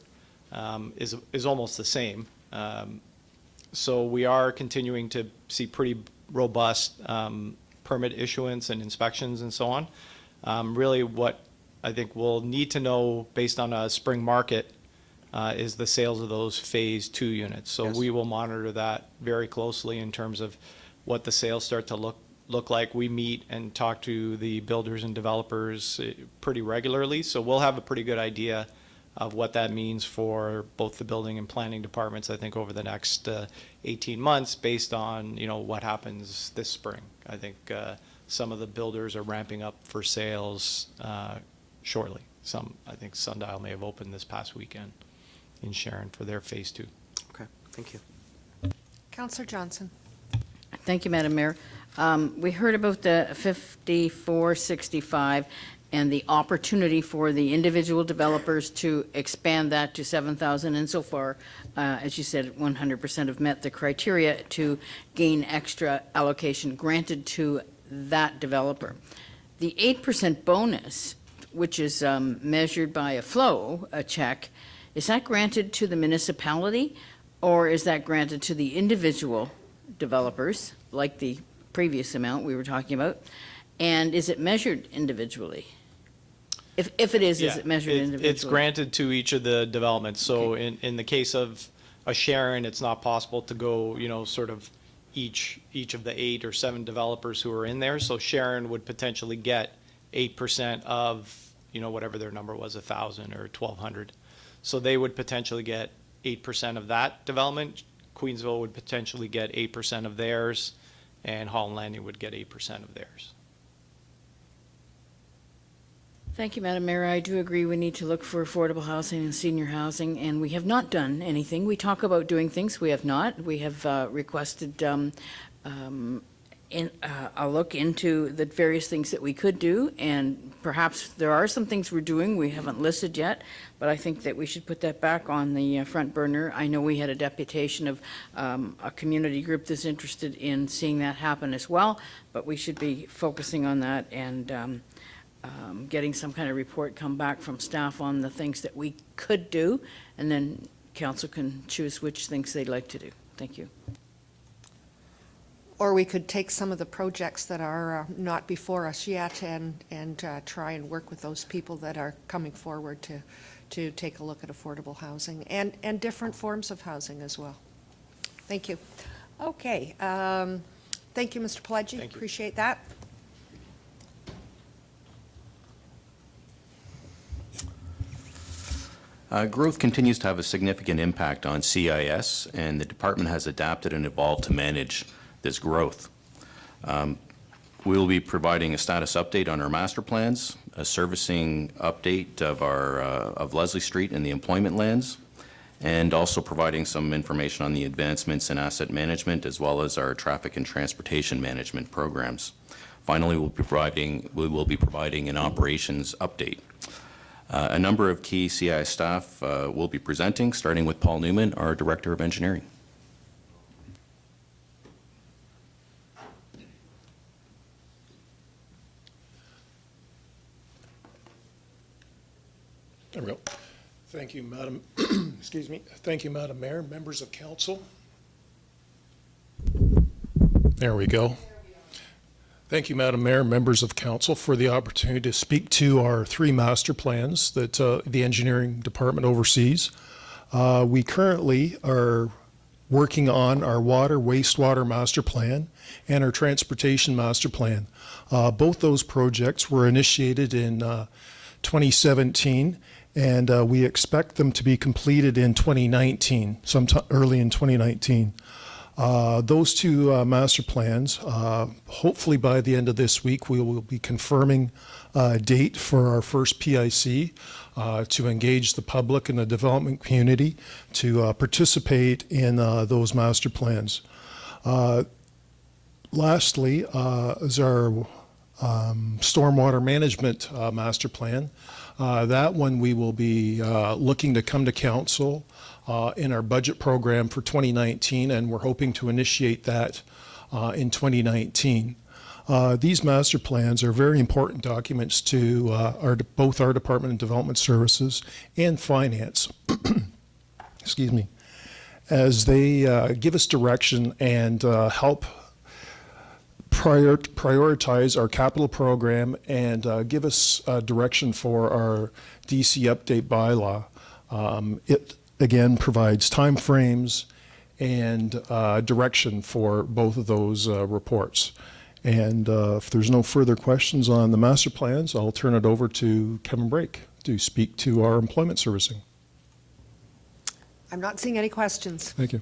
is almost the same. So we are continuing to see pretty robust permit issuance and inspections and so on. Really what I think we'll need to know based on a spring market is the sales of those Phase 2 units. So Yes. we will monitor that very closely in terms of what the sales start to look like. We meet and talk to the builders and developers pretty regularly, so we'll have a pretty good idea of what that means for both the building and planning departments, I think, over the next 18 months based on, what happens this spring. I think some of the builders are ramping up for sales shortly. I think Sundial may have opened this past weekend in Sharon for their Phase 2. Okay, thank you. Councillor Johnson. Thank you, Madam Mayor. We heard about the 5465 and the opportunity for the individual developers to expand that to 7,000. And so far, as you said, 100% have met the criteria to gain extra allocation granted to that developer. The 8% bonus, which is measured by a check, is that granted to the municipality, or is that granted to the individual developers, like the previous amount we were talking about? And is it measured individually? If it is it measured individually? It's granted to each of the developments. So in the case of a Sharon, it's not possible to go, sort of each of the 8 or 7 developers who are in there. So Sharon would potentially get 8% of, whatever their number was, 1,000 or 1,200. So they would potentially get 8% of that development. Queensville would potentially get 8% of theirs, and Holland Landing would get 8% of theirs. Thank you, Madam Mayor. I do agree we need to look for affordable housing and senior housing, and we have not done anything. We talk about doing things, we have not. We have requested a look into the various things that we could do, and perhaps there are some things we're doing we haven't listed yet, but I think that we should put that back on the front burner. I know we had a deputation of a community group that's interested in seeing that happen as well, but we should be focusing on that and getting some kind of report come back from staff on the things that we could do, and then council can choose which things they'd like to do. Thank you. Or we could take some of the projects that are not before us yet and try and work with those people that are coming forward to take a look at affordable housing and different forms of housing as well. Thank you. Okay. Thank you, Mr. Pileggi. Thank you. Appreciate that. Growth continues to have a significant impact on CIS, and the department has adapted and evolved to manage this growth. We will be providing a status update on our master plans, a servicing update of Leslie Street and the employment lands, and also providing some information on the advancements in asset management as well as our traffic and transportation management programs. Finally, we will be providing an operations update. A number of key CIS staff will be presenting, starting with Paul Newman, our Director of Engineering. There we go. Thank you, Madam, excuse me. Thank you, Madam Mayor, members of council. There we go. Thank you, Madam Mayor, members of council, for the opportunity to speak to our 3 master plans that the engineering department oversees. We currently are working on our water wastewater master plan and our transportation master plan. Both those projects were initiated in 2017, and we expect them to be completed in 2019, sometime early in 2019. Those two master plans, hopefully by the end of this week, we will be confirming a date for our first PIC to engage the public and the development community to participate in those master plans. Lastly, is our stormwater management master plan. That one we will be looking to come to council in our budget program for 2019, and we're hoping to initiate that in 2019. These master plans are very important documents to both our Department of Development Services and Finance, excuse me, as they give us direction and help prioritize our capital program and give us direction for our DC update bylaw. It again provides timeframes and direction for both of those reports. And if there's no further questions on the master plans, I'll turn it over to Kevin Brake to speak to our employment servicing. I'm not seeing any questions. Thank you.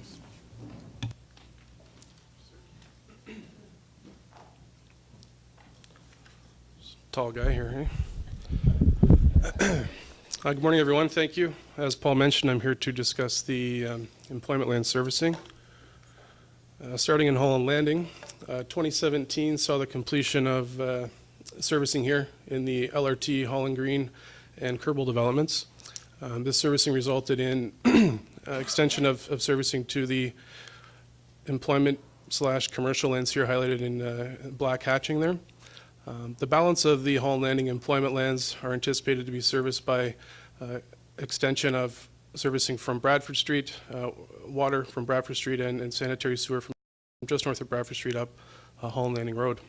Tall guy here, eh? Good morning, everyone. Thank you. As Paul mentioned, I'm here to discuss the employment land servicing. Starting in Holland Landing, 2017 saw the completion of servicing here in the LRT, Holland Green, and Kerbal developments. This servicing resulted in extension of servicing to the employment/commercial lands here highlighted in black hatching there. The balance of the Holland Landing employment lands are anticipated to be serviced by extension of servicing from Bradford Street, water from Bradford Street, and sanitary sewer from just north of Bradford Street up Holland Landing Road.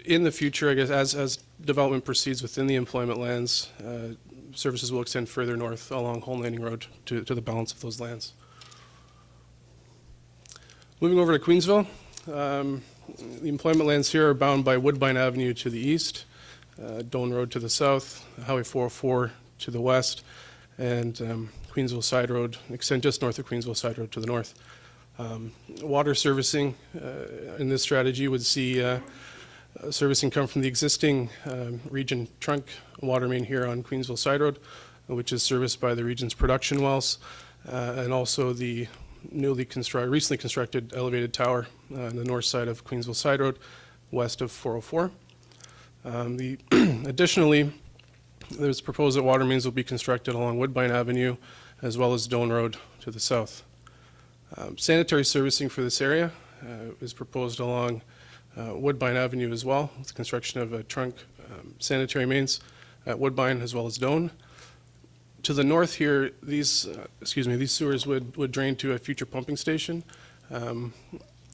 In the future, I guess, as development proceeds within the employment lands, services will extend further north along Holland Landing Road to the balance of those lands. Moving over to Queensville. The employment lands here are bound by Woodbine Avenue to the east, Doan Road to the south, Highway 404 to the west, and Queensville Side Road, extend just north of Queensville Side Road to the north. Water servicing in this strategy would see servicing come from the existing region trunk water main here on Queensville Side Road, which is serviced by the region's production wells, and also the recently constructed elevated tower on the north side of Queensville Side Road, west of 404. Additionally, there's proposed that water mains will be constructed along Woodbine Avenue as well as Doan Road to the south. Sanitary servicing for this area is proposed along Woodbine Avenue as well, with the construction of trunk sanitary mains at Woodbine as well as Doan. To the north here, these sewers would drain to a future pumping station. On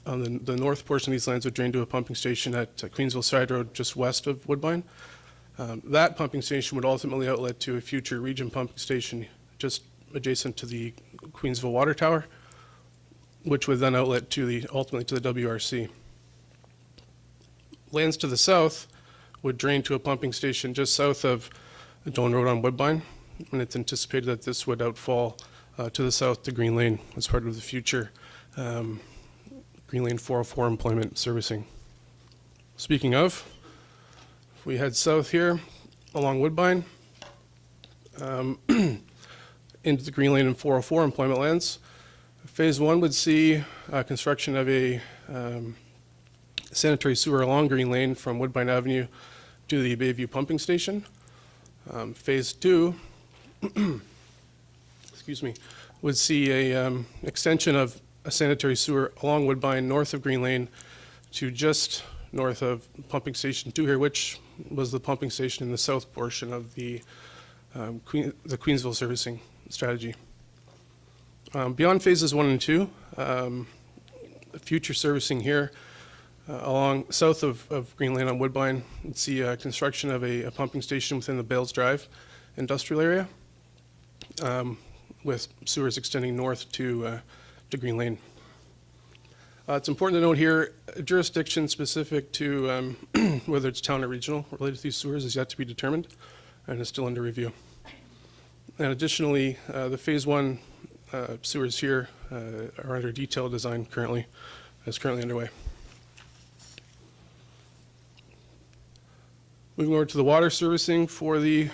the north portion of these lands would drain to a pumping station at Queensville Side Road, just west of Woodbine. That pumping station would ultimately outlet to a future region pumping station just adjacent to the Queensville Water Tower, which would then outlet ultimately to the WRC. Lands to the south would drain to a pumping station just south of Doan Road on Woodbine, and it's anticipated that this would outfall to the south to Green Lane as part of the future Green Lane 404 employment servicing. Speaking of, if we head south here along Woodbine into the Green Lane and 404 employment lands, Phase 1 would see construction of a sanitary sewer along Green Lane from Woodbine Avenue to the Bayview pumping station. Phase 2 would see a extension of a sanitary sewer along Woodbine north of Green Lane to just north of pumping station 2 here, which was the pumping station in the south portion of the Queensville servicing strategy. Beyond phases 1 and 2, future servicing here along south of Green Lane on Woodbine, you'd see construction of a pumping station within the Bales Drive industrial area, with sewers extending north to Green Lane. It's important to note here, jurisdiction specific to whether it's town or regional related to these sewers is yet to be determined and is still under review. And additionally, the Phase 1 sewers here are under detailed design currently, is currently underway. Moving over to the water servicing for the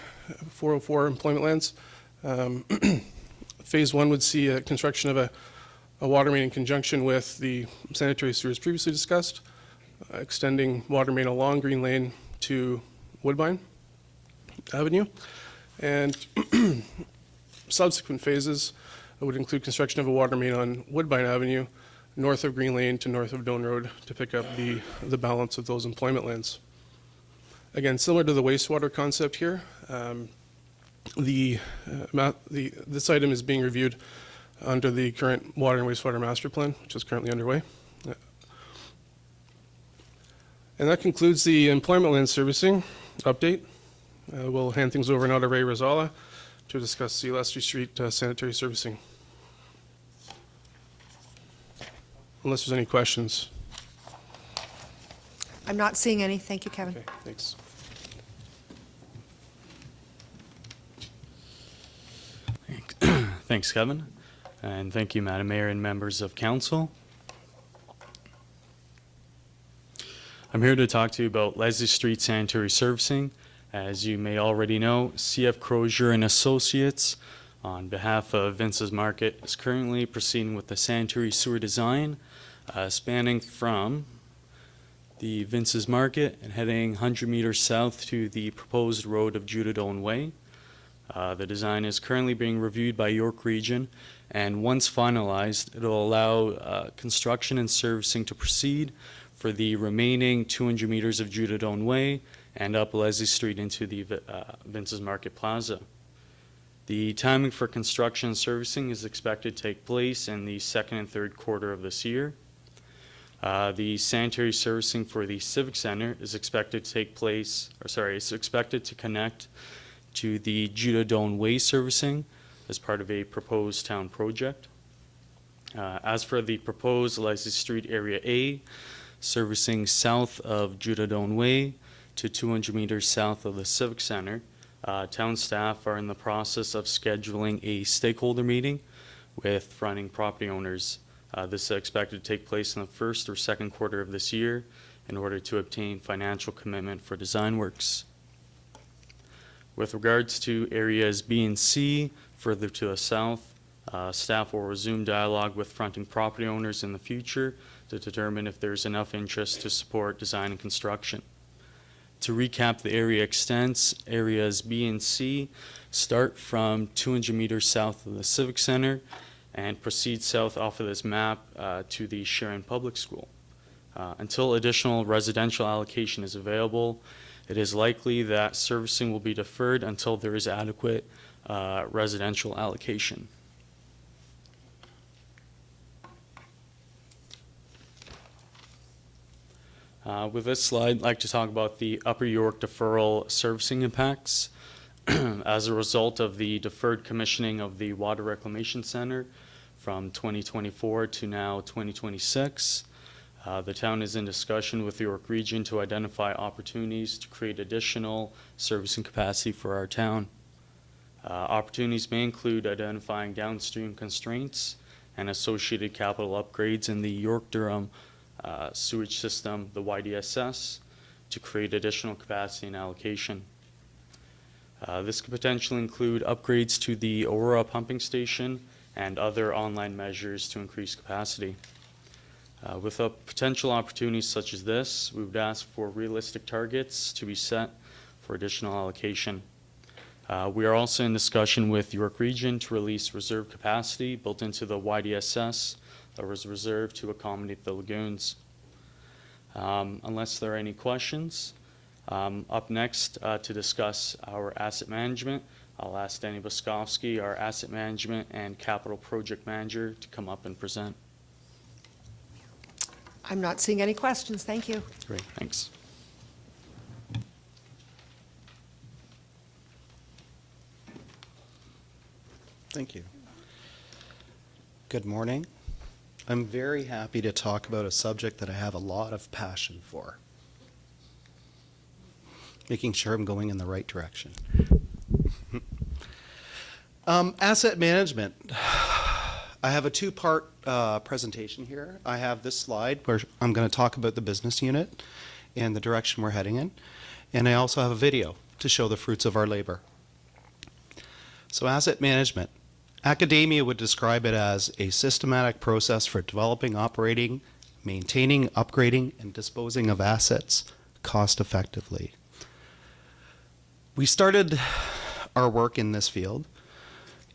404 employment lands. Phase 1 would see a construction of a water main in conjunction with the sanitary sewers previously discussed, extending water main along Green Lane to Woodbine Avenue. And subsequent phases would include construction of a water main on Woodbine Avenue, north of Green Lane to north of Doan Road to pick up the balance of those employment lands. Again, similar to the wastewater concept here, this item is being reviewed under the current water and wastewater master plan, which is currently underway. And that concludes the employment land servicing update. We'll hand things over now to Ray Rosala to discuss the Leicester Street sanitary servicing. Unless there's any questions. I'm not seeing any. Thank you, Kevin. Okay, thanks. Thanks, Kevin. And thank you, Madam Mayor and members of council. I'm here to talk to you about Leslie Street sanitary servicing. As you may already know, CF Crozier and Associates, on behalf of Vince's Market, is currently proceeding with the sanitary sewer design spanning from the Vince's Market and heading 100 meters south to the proposed road of Judah Doan Way. The design is currently being reviewed by York Region, and once finalized, it will allow construction and servicing to proceed for the remaining 200 meters of Judah Doan Way and up Leslie Street into the Vince's Market Plaza. The timing for construction and servicing is expected to take place in the second and third quarter of this year. The sanitary servicing for the Civic Center is expected to take place, it's expected to connect to the Judah Doan Way servicing as part of a proposed town project. As for the proposed Leslie Street Area A, servicing south of Judah Doan Way to 200 meters south of the Civic Center, town staff are in the process of scheduling a stakeholder meeting with fronting property owners. This is expected to take place in the first or second quarter of this year in order to obtain financial commitment for design works. With regards to areas B and C, further to the south, staff will resume dialogue with fronting property owners in the future to determine if there's enough interest to support design and construction. To recap the area extents, areas B and C start from 200 meters south of the Civic Center and proceed south off of this map to the Sharon Public School. Until additional residential allocation is available, it is likely that servicing will be deferred until there is adequate residential allocation. With this slide, I'd like to talk about the Upper York deferral servicing impacts. As a result of the deferred commissioning of the Water Reclamation Center from 2024 to now 2026, the town is in discussion with the York Region to identify opportunities to create additional servicing capacity for our town. Opportunities may include identifying downstream constraints and associated capital upgrades in the York-Durham sewage system, the YDSS, to create additional capacity and allocation. This could potentially include upgrades to the Aurora pumping station and other online measures to increase capacity. With potential opportunities such as this, we would ask for realistic targets to be set for additional allocation. We are also in discussion with York Region to release reserve capacity built into the YDSS that was reserved to accommodate the lagoons. Unless there are any questions, up next to discuss our asset management, I'll ask Danny Boskovsky, our asset management and capital project manager, to come up and present. I'm not seeing any questions. Thank you. Great, thanks. Thank you. Good morning. I'm very happy to talk about a subject that I have a lot of passion for. Making sure I'm going in the right direction. Asset management. I have a two-part presentation here. I have this slide where I'm going to talk about the business unit and the direction we're heading in. And I also have a video to show the fruits of our labor. So asset management. Academia would describe it as a systematic process for developing, operating, maintaining, upgrading, and disposing of assets cost effectively. We started our work in this field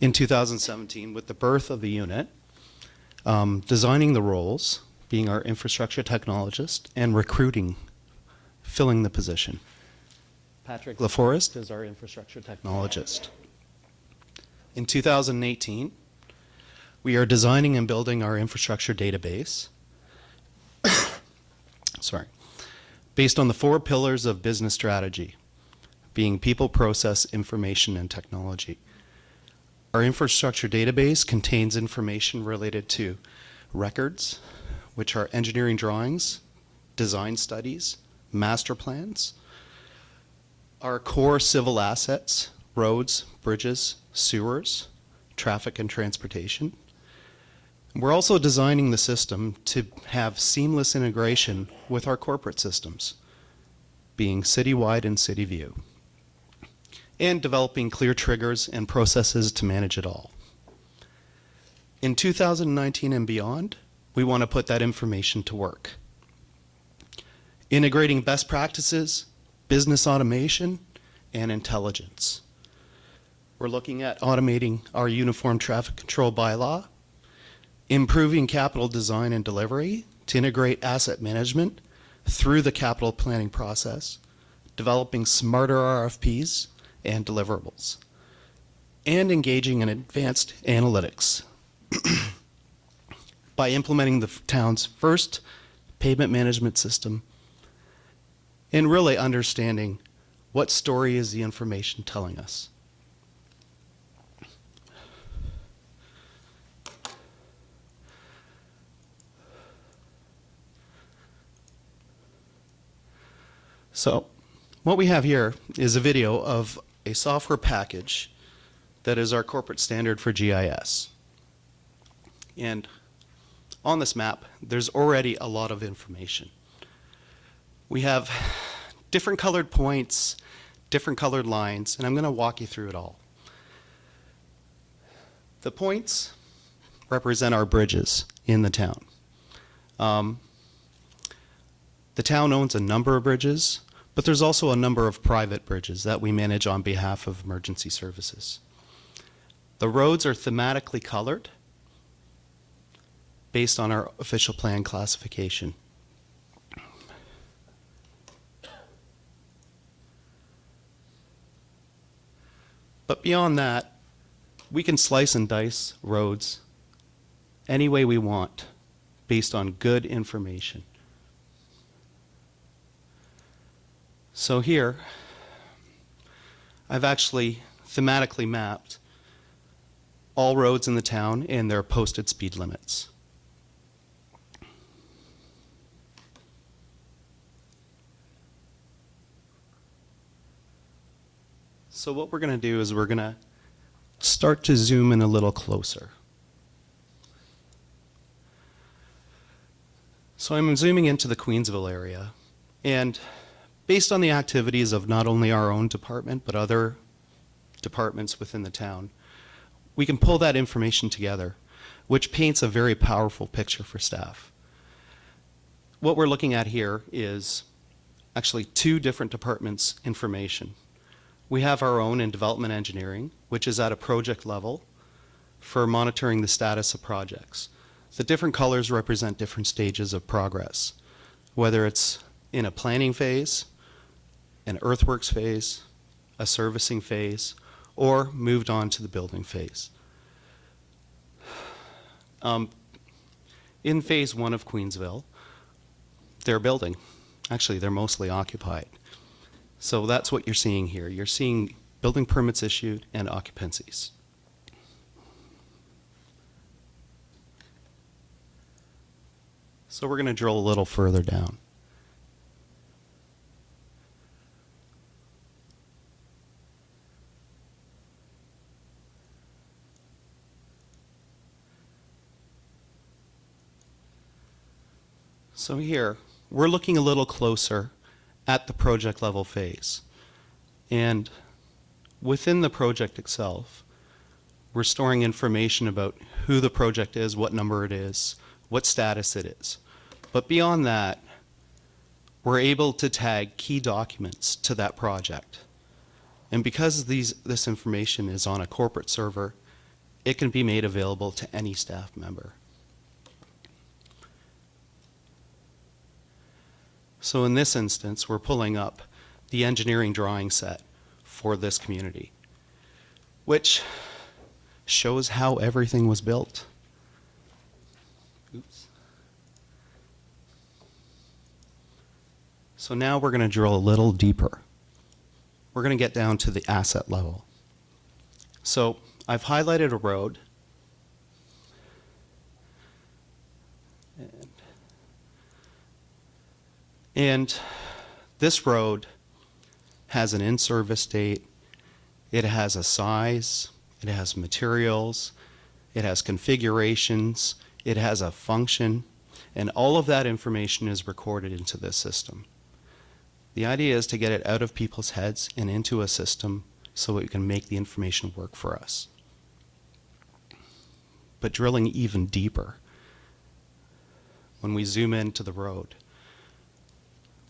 in 2017 with the birth of the unit, designing the roles, being our infrastructure technologist, and recruiting, filling the position. Patrick LaForest is our infrastructure technologist. In 2018, we are designing and building our infrastructure database, based on the 4 pillars of business strategy, being people, process, information, and technology. Our infrastructure database contains information related to records, which are engineering drawings, design studies, master plans, our core civil assets, roads, bridges, sewers, traffic and transportation. We're also designing the system to have seamless integration with our corporate systems, being Citywide and CityView, and developing clear triggers and processes to manage it all. In 2019 and beyond, we want to put that information to work. Integrating best practices, business automation, and intelligence. We're looking at automating our uniform traffic control bylaw, improving capital design and delivery to integrate asset management through the capital planning process, developing smarter RFPs and deliverables, and engaging in advanced analytics by implementing the town's first pavement management system and really understanding what story is the information telling us. So what we have here is a video of a software package that is our corporate standard for GIS. And on this map, there's already a lot of information. We have different colored points, different colored lines, and I'm going to walk you through it all. The points represent our bridges in the town. The town owns a number of bridges, but there's also a number of private bridges that we manage on behalf of emergency services. The roads are thematically colored based on our official plan classification. But beyond that, we can slice and dice roads any way we want based on good information. So here, I've actually thematically mapped all roads in the town and their posted speed limits. So what we're going to do is we're going to start to zoom in a little closer. So I'm zooming into the Queensville area, and based on the activities of not only our own department, but other departments within the town, we can pull that information together, which paints a very powerful picture for staff. What we're looking at here is actually 2 different departments' information. We have our own in development engineering, which is at a project level for monitoring the status of projects. The different colors represent different stages of progress, whether it's in a planning phase, an earthworks phase, a servicing phase, or moved on to the building phase. In phase 1 of Queensville, they're building. Actually, they're mostly occupied. So that's what you're seeing here. You're seeing building permits issued and occupancies. So we're going to drill a little further down. So here, we're looking a little closer at the project level phase. And within the project itself, we're storing information about who the project is, what number it is, what status it is. But beyond that, we're able to tag key documents to that project. And because this information is on a corporate server, it can be made available to any staff member. So in this instance, we're pulling up the engineering drawing set for this community, which shows how everything was built. Oops. So now we're going to drill a little deeper. We're going to get down to the asset level. So I've highlighted a road. And this road has an in-service date, it has a size, it has materials, it has configurations, it has a function, and all of that information is recorded into this system. The idea is to get it out of people's heads and into a system so we can make the information work for us. But drilling even deeper, when we zoom into the road,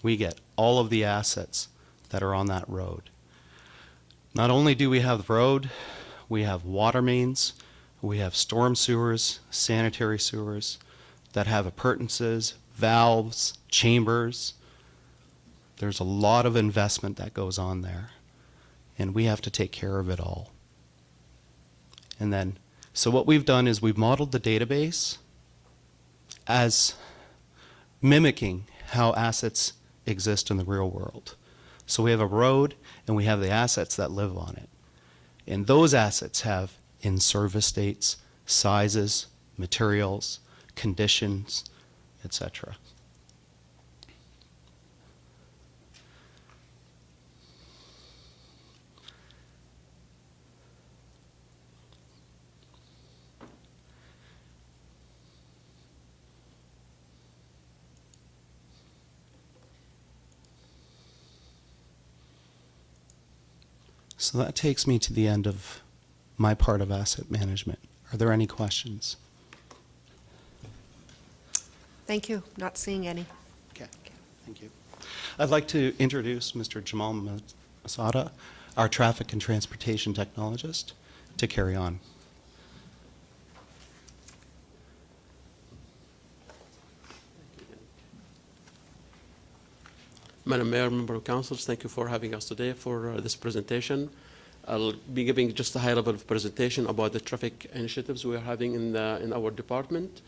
we get all of the assets that are on that road. Not only do we have the road, we have water mains, we have storm sewers, sanitary sewers that have appurtenances, valves, chambers. There's a lot of investment that goes on there, and we have to take care of it all. And then, so what we've done is we've modeled the database as mimicking how assets exist in the real world. So we have a road and we have the assets that live on it. And those assets have in-service dates, sizes, materials, conditions, etc. So that takes me to the end of my part of asset management. Are there any questions? Thank you. Not seeing any. Okay, thank you. I'd like to introduce Mr. Jamal Masada, our traffic and transportation technologist, to carry on. Madam Mayor, Member of Councils, thank you for having us today for this presentation. I'll be giving just a high-level presentation about the traffic initiatives we are having in our department.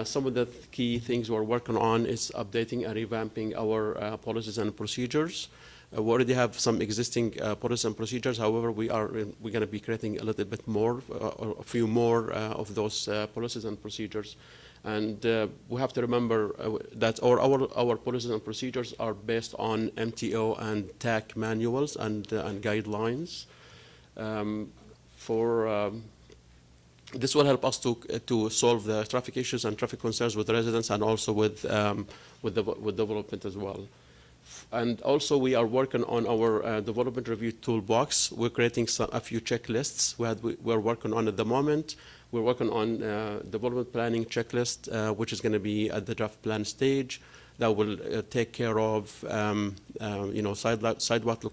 Some of the key things we're working on is updating and revamping our policies and procedures. We already have some existing policies and procedures. However, we're going to be creating a little bit more, a few more of those policies and procedures. And we have to remember that our policies and procedures are based on MTO and TAC manuals and guidelines. This will help us to solve the traffic issues and traffic concerns with residents and also with development as well. And also we are working on our development review toolbox. We're creating a few checklists we're working on at the moment. We're working on development planning checklist, which is going to be at the draft plan stage. That will take care of sidewalk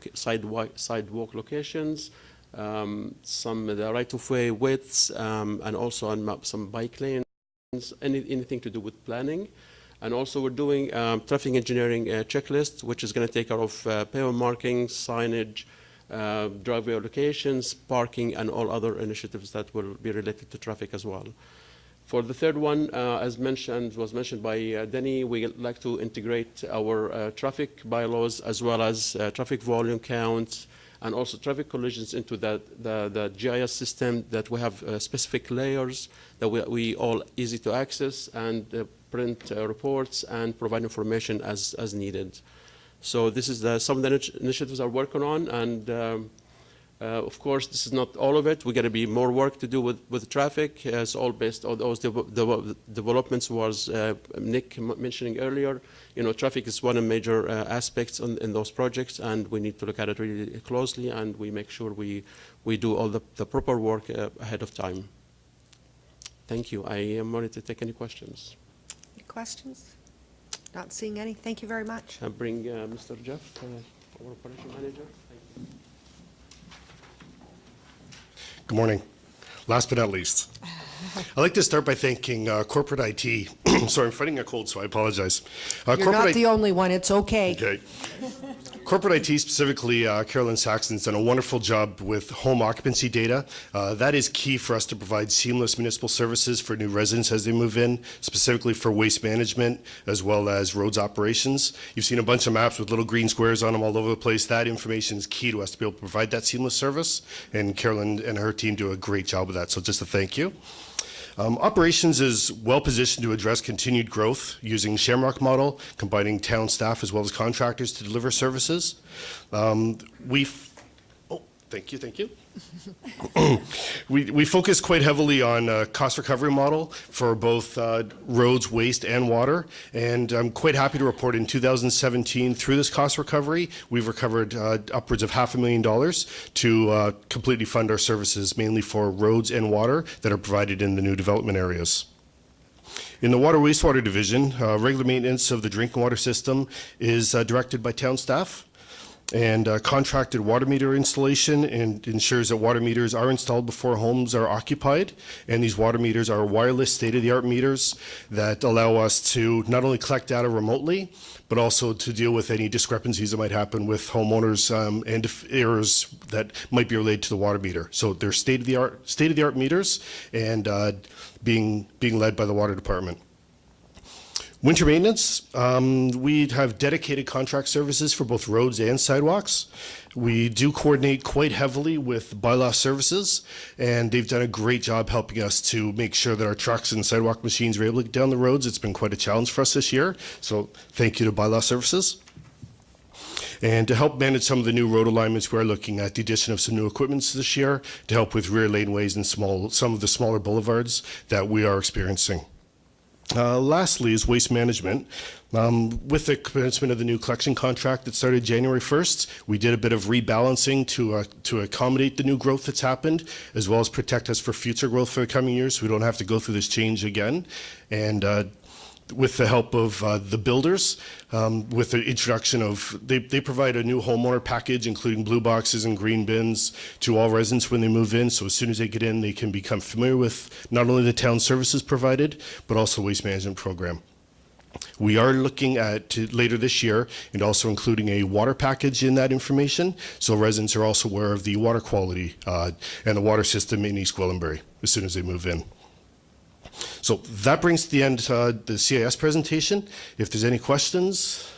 locations, some of the right-of-way widths, and also on some bike lanes, anything to do with planning. And also we're doing traffic engineering checklist, which is going to take care of pavement markings, signage, driveway locations, parking, and all other initiatives that will be related to traffic as well. For the third one, as was mentioned by Denny, we like to integrate our traffic bylaws as well as traffic volume counts and also traffic collisions into the GIS system, that we have specific layers that we all easy to access and print reports and provide information as needed. So this is some of the initiatives we're working on, and Of course, this is not all of it. We're going to be more work to do with traffic. It's all based on those developments was Nick mentioning earlier. You know, traffic is one of the major aspects in those projects, and we need to look at it really closely, and we make sure we do all the proper work ahead of time. Thank you. I am ready to take any questions. Any questions? Not seeing any. Thank you very much. I bring Mr. Jeff, our operation manager. Thank you. Good morning. Last but not least, I'd like to start by thanking corporate IT. Sorry, I'm fighting a cold, so I apologize. You're not the only one. It's okay. Okay. Corporate IT, specifically Carolyn Saxon's done a wonderful job with home occupancy data. That is key for us to provide seamless municipal services for new residents as they move in, specifically for waste management as well as roads operations. You've seen a bunch of maps with little green squares on them all over the place. That information is key to us to be able to provide that seamless service, and Carolyn and her team do a great job with that, so just a thank you. Operations is well positioned to address continued growth using Shamrock model, combining town staff as well as contractors to deliver services. Thank you. We focus quite heavily on cost recovery model for both roads, waste, and water. And I'm quite happy to report in 2017, through this cost recovery, we've recovered upwards of $500,000 to completely fund our services, mainly for roads and water that are provided in the new development areas. In the Water Wastewater Division, regular maintenance of the drinking water system is directed by town staff. And contracted water meter installation and ensures that water meters are installed before homes are occupied. And these water meters are wireless state-of-the-art meters that allow us to not only collect data remotely, but also to deal with any discrepancies that might happen with homeowners and errors that might be related to the water meter. So they're state-of-the-art meters and being led by the water department. Winter maintenance, we have dedicated contract services for both roads and sidewalks. We do coordinate quite heavily with Bylaw Services, and they've done a great job helping us to make sure that our trucks and sidewalk machines are able to get down the roads. It's been quite a challenge for us this year, so thank you to Bylaw Services. And to help manage some of the new road alignments, we're looking at the addition of some new equipment this year to help with rear laneways and some of the smaller boulevards that we are experiencing. Lastly is waste management. With the commencement of the new collection contract that started January 1st, we did a bit of rebalancing to accommodate the new growth that's happened, as well as protect us for future growth for the coming years, so we don't have to go through this change again. And with the help of the builders, with the introduction of, they provide a new homeowner package, including blue boxes and green bins to all residents when they move in. So as soon as they get in, they can become familiar with not only the town services provided, but also waste management program. We are looking at later this year and also including a water package in that information, so residents are also aware of the water quality and the water system in East Gwillimbury as soon as they move in. So that brings to the end the CIS presentation. If there's any questions.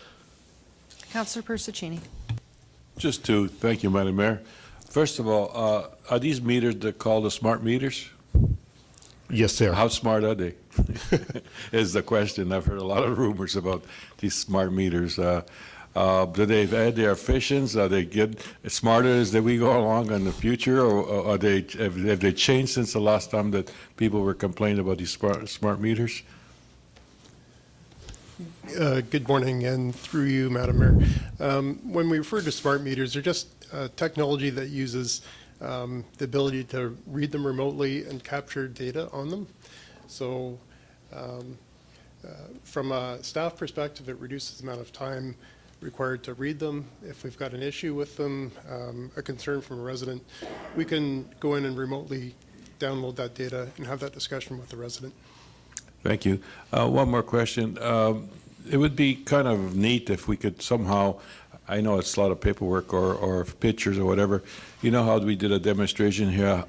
Councillor Persichini. Just to thank you, Madam Mayor. First of all, are these meters that called the smart meters? Yes, they are. How smart are they? Is the question. I've heard a lot of rumors about these smart meters. Do they add their efficiency? Are they get smarter as we go along in the future, or are they have they changed since the last time that people were complaining about these smart meters? Good morning, and through you, Madam Mayor. When we refer to smart meters, they're just technology that uses the ability to read them remotely and capture data on them. So from a staff perspective, it reduces the amount of time required to read them. If we've got an issue with them, a concern from a resident, we can go in and remotely download that data and have that discussion with the resident. Thank you. One more question. It would be kind of neat if we could somehow, I know it's a lot of paperwork or pictures or whatever. You know how we did a demonstration here?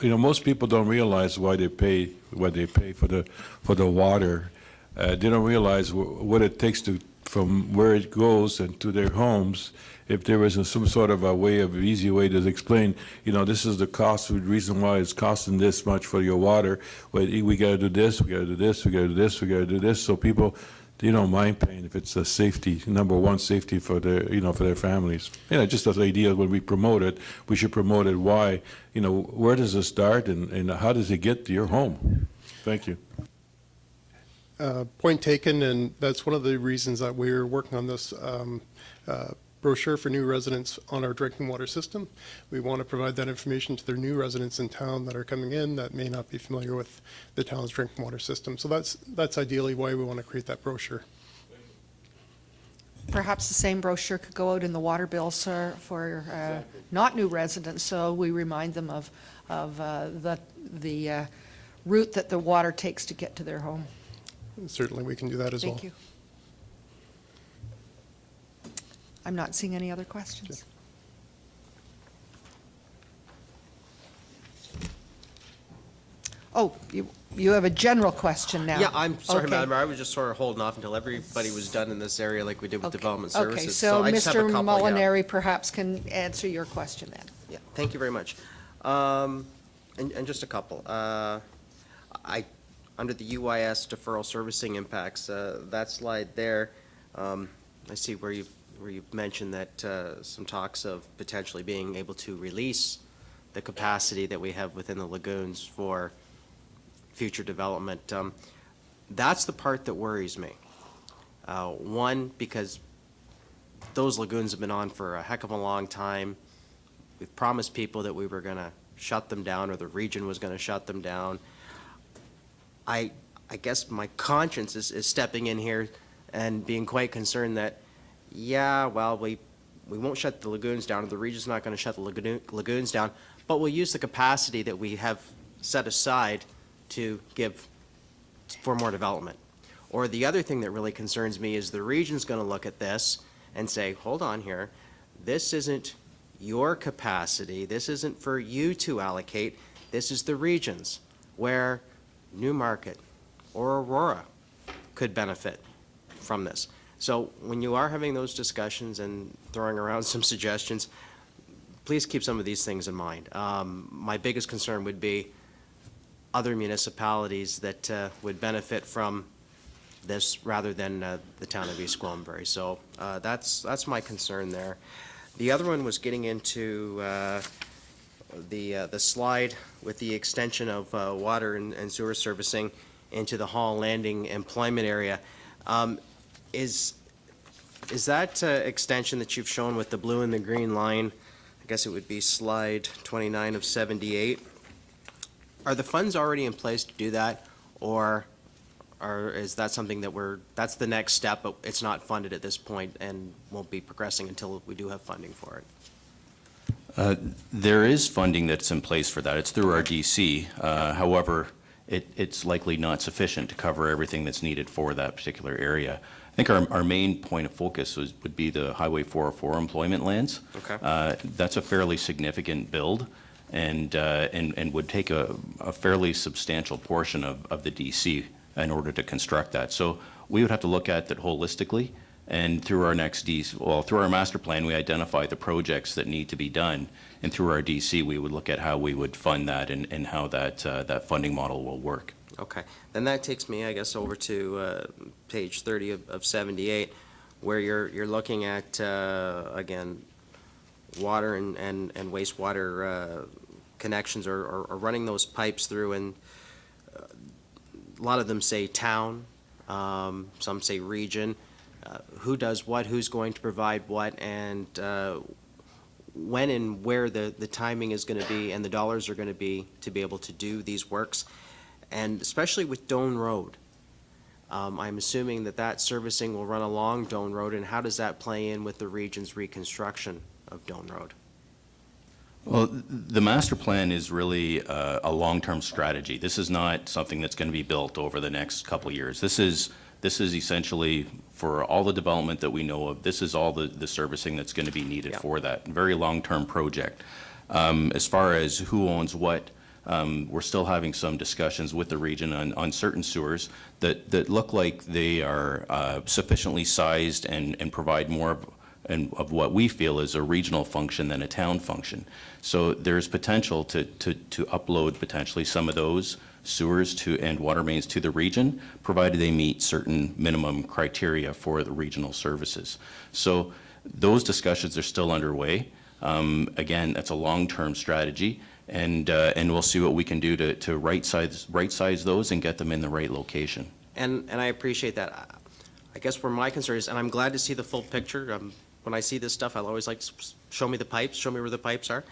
You know, most people don't realize why they pay what they pay for the water. They don't realize what it takes to from where it goes and to their homes. If there was some sort of a way, of easy way to explain, you know, this is the cost, the reason why it's costing this much for your water. But we got to do this, we got to do this, we got to do this, we got to do this. So people, they don't mind paying if it's a safety, number one safety for their, for their families. Just as the idea when we promote it, we should promote it why, where does it start and how does it get to your home? Thank you. Point taken, and that's one of the reasons that we're working on this brochure for new residents on our drinking water system. We want to provide that information to their new residents in town that are coming in that may not be familiar with the town's drinking water system. So that's ideally why we want to create that brochure. Perhaps the same brochure could go out in the water bills for not new residents, so we remind them of the route that the water takes to get to their home. Certainly, we can do that as well. Thank you. I'm not seeing any other questions. Oh, you have a general question now. Yeah, I'm sorry, Okay. Madam Mayor, I was just sort of holding off until everybody was done in this area like we did with Development Okay, Services. so I just have a Mr. couple, yeah. Molinari perhaps can answer your question then. Yeah, thank you very much. And just a couple. Under the UIS deferral servicing impacts, that slide there, I see where you've mentioned that some talks of potentially being able to release the capacity that we have within the lagoons for future development. That's the part that worries me. One, because those lagoons have been on for a heck of a long time. We've promised people that we were going to shut them down, or the region was going to shut them down. I guess my conscience is stepping in here and being quite concerned that, yeah, well, we won't shut the lagoons down, or the region's not going to shut the lagoons down, but we'll use the capacity that we have set aside to give for more development. Or the other thing that really concerns me is the region's going to look at this and say, hold on here, this isn't your capacity, this isn't for you to allocate, this is the region's, where Newmarket or Aurora could benefit from this. So when you are having those discussions and throwing around some suggestions, please keep some of these things in mind. My biggest concern would be other municipalities that would benefit from this rather than the town of East Gwillimbury. So that's my concern there. The other one was getting into the slide with the extension of water and sewer servicing into the Hall Landing employment area. Is that extension that you've shown with the blue and the green line, I guess it would be slide 29 of 78, are the funds already in place to do that, or is that something that that's the next step, but it's not funded at this point and won't be progressing until we do have funding for it? There is funding that's in place for that. It's through our DC. However, it's likely not sufficient to cover everything that's needed for that particular area. I think our main point of focus would be the Highway 404 employment lands. Okay. That's a fairly significant build and would take a fairly substantial portion of the DC in order to construct that. So we would have to look at that holistically, and through our through our master plan, we identify the projects that need to be done, and through our DC, we would look at how we would fund that and how that funding model will work. Okay, then that takes me, I guess, over to page 30 of 78, where you're looking at, again, water and wastewater connections or running those pipes through, and a lot of them say town, some say region. Who does what, who's going to provide what, and when and where the timing is going to be and the dollars are going to be able to do these works. And especially with Doane Road, I'm assuming that servicing will run along Doane Road, and how does that play in with the region's reconstruction of Doane Road? Well, the master plan is really a long-term strategy. This is not something that's going to be built over the next couple of years. This is essentially for all the development that we know of. This is all the servicing that's going to be needed for that. Very long-term project. As far as who owns what, we're still having some discussions with the region on certain sewers that look like they are sufficiently sized and provide more of what we feel is a regional function than a town function. So there's potential to upload potentially some of those sewers to, and water mains to the region, provided they meet certain minimum criteria for the regional services. So those discussions are still underway. Again, that's a long-term strategy, and we'll see what we can do to right-size those and get them in the right location. And I appreciate that. I guess where my concern is, and I'm glad to see the full picture. When I see this stuff, I'll always like, show me the pipes, show me where the pipes are.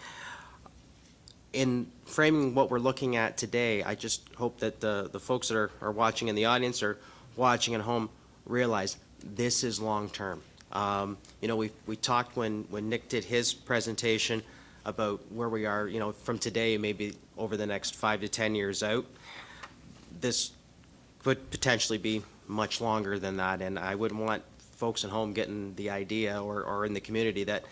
In framing what we're looking at today, I just hope that the folks that are watching in the audience or watching at home realize this is long-term. You know, we talked when Nick did his presentation about where we are, you know, from today, maybe over the next 5 to 10 years out. This could potentially be much longer than that, and I wouldn't want folks at home getting the idea or in the community that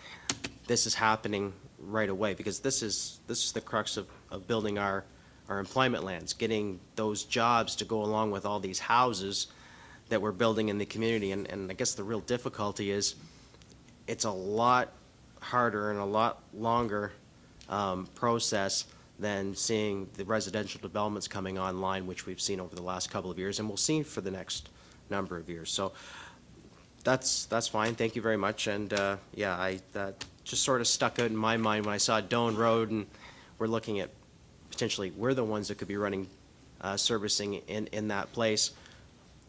this is happening right away, because this is the crux of building our employment lands, getting those jobs to go along with all these houses that we're building in the community. And I guess the real difficulty is it's a lot harder and a lot longer process than seeing the residential developments coming online, which we've seen over the last couple of years, and we'll see for the next number of years. So that's fine. Thank you very much. And yeah, that just sort of stuck out in my mind when I saw Doan Road, and we're looking at potentially we're the ones that could be running servicing in that place.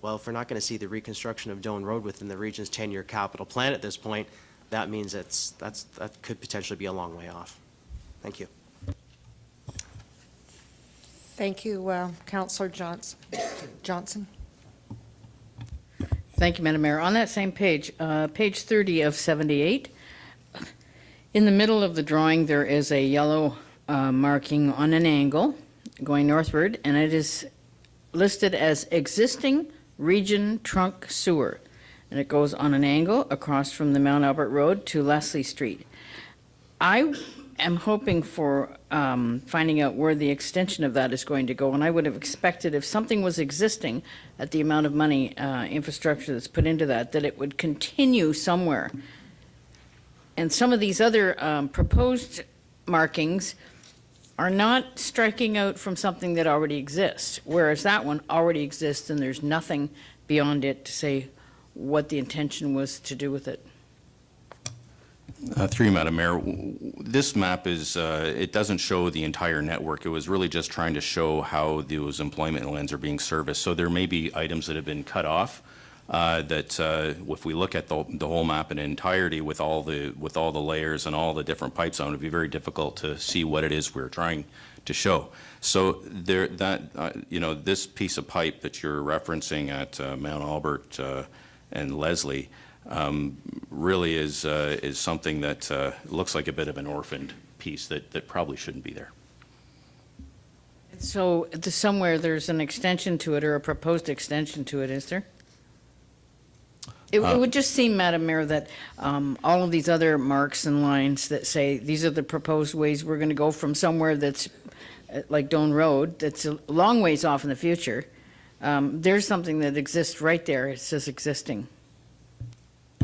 Well, if we're not going to see the reconstruction of Doan Road within the region's 10-year capital plan at this point, that means that could potentially be a long way off. Thank you. Thank you, Councillor Johnson. Thank you, Madam Mayor. On that same page, page 30 of 78, in the middle of the drawing, there is a yellow marking on an angle going northward, and it is listed as existing region trunk sewer. And it goes on an angle across from the Mount Albert Road to Leslie Street. I am hoping for finding out where the extension of that is going to go, and I would have expected if something was existing at the amount of money, infrastructure that's put into that it would continue somewhere. And some of these other proposed markings are not striking out from something that already exists, whereas that one already exists and there's nothing beyond it to say what the intention was to do with it. Through you, Madam Mayor, this map is, it doesn't show the entire network. It was really just trying to show how those employment lands are being serviced. So there may be items that have been cut off that if we look at the whole map in entirety with all the layers and all the different pipes on it, would be very difficult to see what it is we're trying to show. So there, you know, this piece of pipe that you're referencing at Mount Albert and Leslie really is something that looks like a bit of an orphaned piece that probably shouldn't be there. So somewhere there's an extension to it or a proposed extension to it, is there? It would just seem, Madam Mayor, that all of these other marks and lines that say these are the proposed ways we're going to go from somewhere that's like Doan Road, that's a long ways off in the future. There's something that exists right there. It says existing.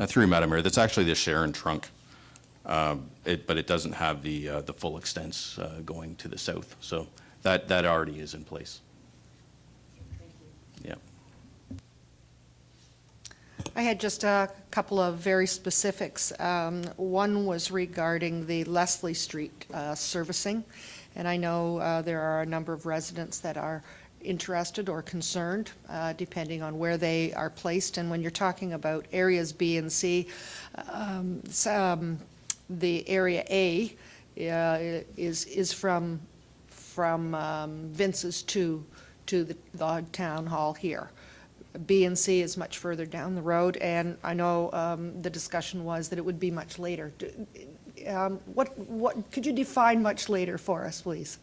Through you, Madam Mayor, that's actually the Sharon trunk, but it doesn't have the full extents going to the south. So that already is in place. Yeah. I had just a couple of very specifics. One was regarding the Leslie Street servicing, and I know there are a number of residents that are interested or concerned, depending on where they are placed. And when you're talking about areas B and C, the area A is from Vince's to the town hall here. B and C is much further down the road, and I know the discussion was that it would be much later. What could you define much later for us, please?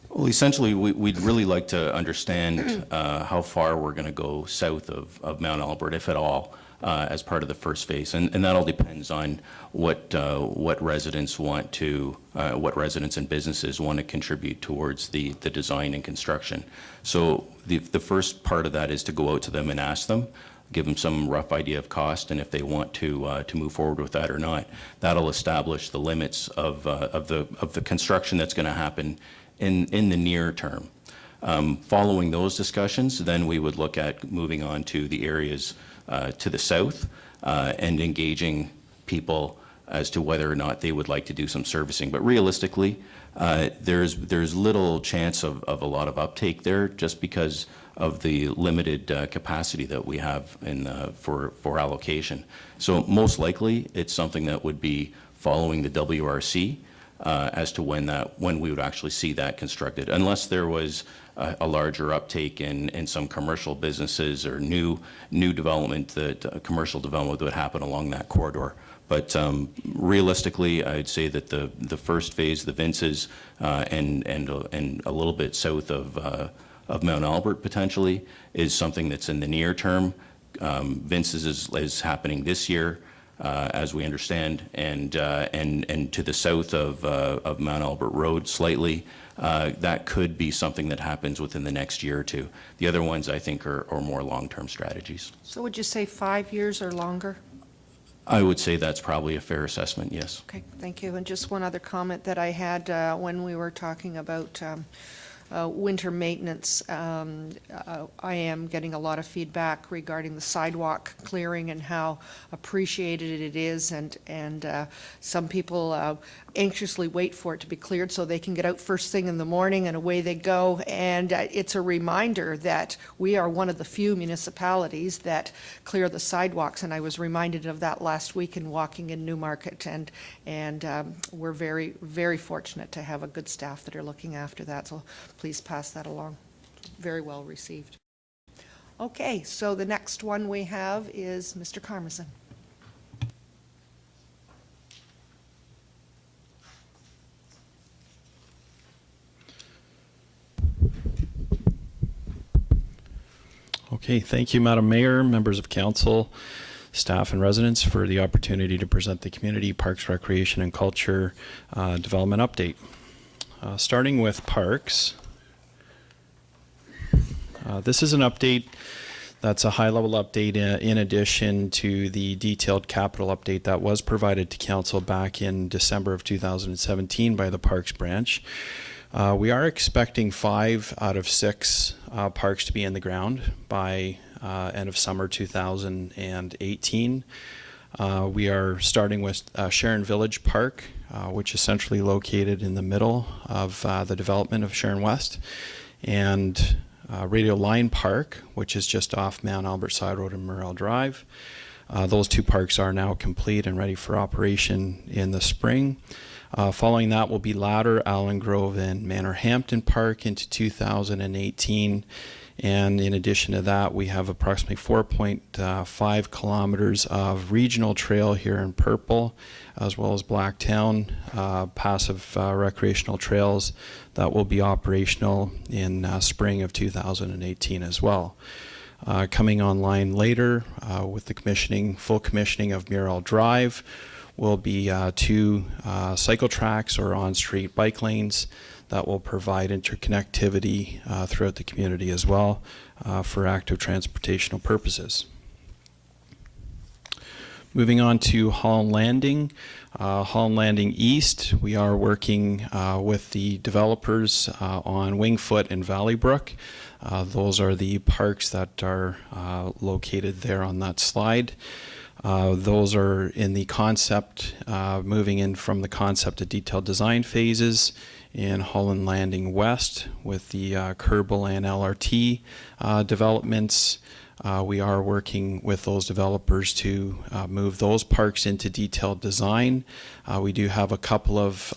Well, essentially, we'd really like to understand how far we're going to go south of Mount Albert, if at all, as part of the first phase, and that all depends on what residents want to, what residents and businesses want to contribute towards the design and construction. So the first part of that is to go out to them and ask them, give them some rough idea of cost, and if they want to move forward with that or not. That'll establish the limits of the construction that's going to happen in the near term. Following those discussions, then we would look at moving on to the areas to the south and engaging people as to whether or not they would like to do some servicing. But realistically, there's little chance of a lot of uptake there just because of the limited capacity that we have for allocation. So most likely, it's something that would be following the WRC as to when we would actually see that constructed, unless there was a larger uptake in some commercial businesses or new development, that commercial development that would happen along that corridor. But realistically, I'd say that the first phase, the Vinces, and a little bit south of Mount Albert potentially, is something that's in the near term. Vinces is happening this year, as we understand, and to the south of Mount Albert Road slightly. That could be something that happens within the next year or two. The other ones, I think, are more long-term strategies. So would you say 5 years or longer? I would say that's probably a fair assessment, yes. Okay, thank you. And just one other comment that I had when we were talking about winter maintenance. I am getting a lot of feedback regarding the sidewalk clearing and how appreciated it is, and some people anxiously wait for it to be cleared so they can get out first thing in the morning and away they go. And it's a reminder that we are one of the few municipalities that clear the sidewalks, and I was reminded of that last week in walking in Newmarket, and we're very, very fortunate to have a good staff that are looking after that. So please pass that along. Very well received. Okay, so the next one we have is Mr. Carmazin. Okay, thank you, Madam Mayor, members of council, staff and residents for the opportunity to present the Community Parks, Recreation and Culture Development Update. Starting with parks, this is an update that's a high-level update in addition to the detailed capital update that was provided to council back in December of 2017 by the Parks Branch. We are expecting 5 out of 6 parks to be in the ground by end of summer 2018. We are starting with Sharon Village Park, which is centrally located in the middle of the development of Sharon West, and Radio Line Park, which is just off Mount Albert Side Road and Morrell Drive. Those 2 parks are now complete and ready for operation in the spring. Following that will be Ladder, Allen Grove, and Manor Hampton Park into 2018. And in addition to that, we have approximately 4.5 kilometers of regional trail here in purple, as well as Blacktown passive recreational trails that will be operational in spring of 2018 as well. Coming online later with the full commissioning of Murrell Drive will be 2 cycle tracks or on-street bike lanes that will provide interconnectivity throughout the community as well for active transportational purposes. Moving on to Holland Landing. Holland Landing East, we are working with the developers on Wingfoot and Valleybrook. Those are the parks that are located there on that slide. Those are in the concept, moving in from the concept to detailed design phases in Holland Landing West with the Kerbal and LRT developments. We are working with those developers to move those parks into detailed design. We do have a couple of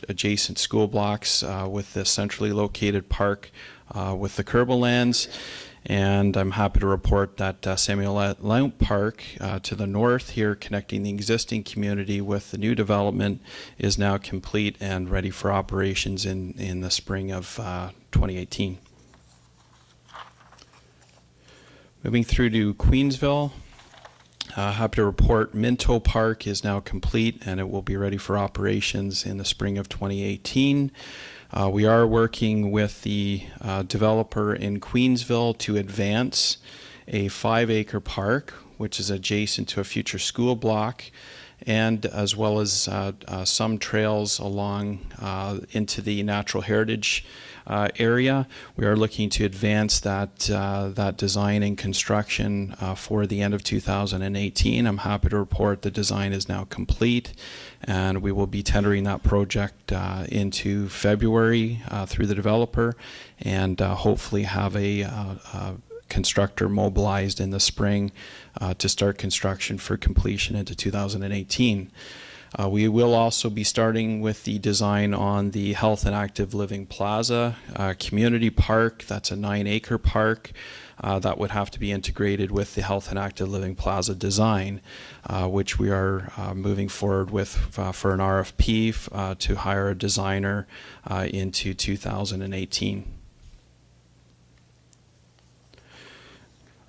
adjacent school blocks with the centrally located park with the Kerbal lands. And I'm happy to report that Samuel Lount Park to the north here, connecting the existing community with the new development, is now complete and ready for operations in the spring of 2018. Moving through to Queensville, happy to report Minto Park is now complete and it will be ready for operations in the spring of 2018. We are working with the developer in Queensville to advance a 5-acre park, which is adjacent to a future school block, and as well as some trails along into the natural heritage area. We are looking to advance that design and construction for the end of 2018. I'm happy to report the design is now complete, and we will be tendering that project into February through the developer, and hopefully have a constructor mobilized in the spring to start construction for completion into 2018. We will also be starting with the design on the Health and Active Living Plaza Community Park. That's a 9-acre park that would have to be integrated with the Health and Active Living Plaza design, which we are moving forward with for an RFP to hire a designer into 2018.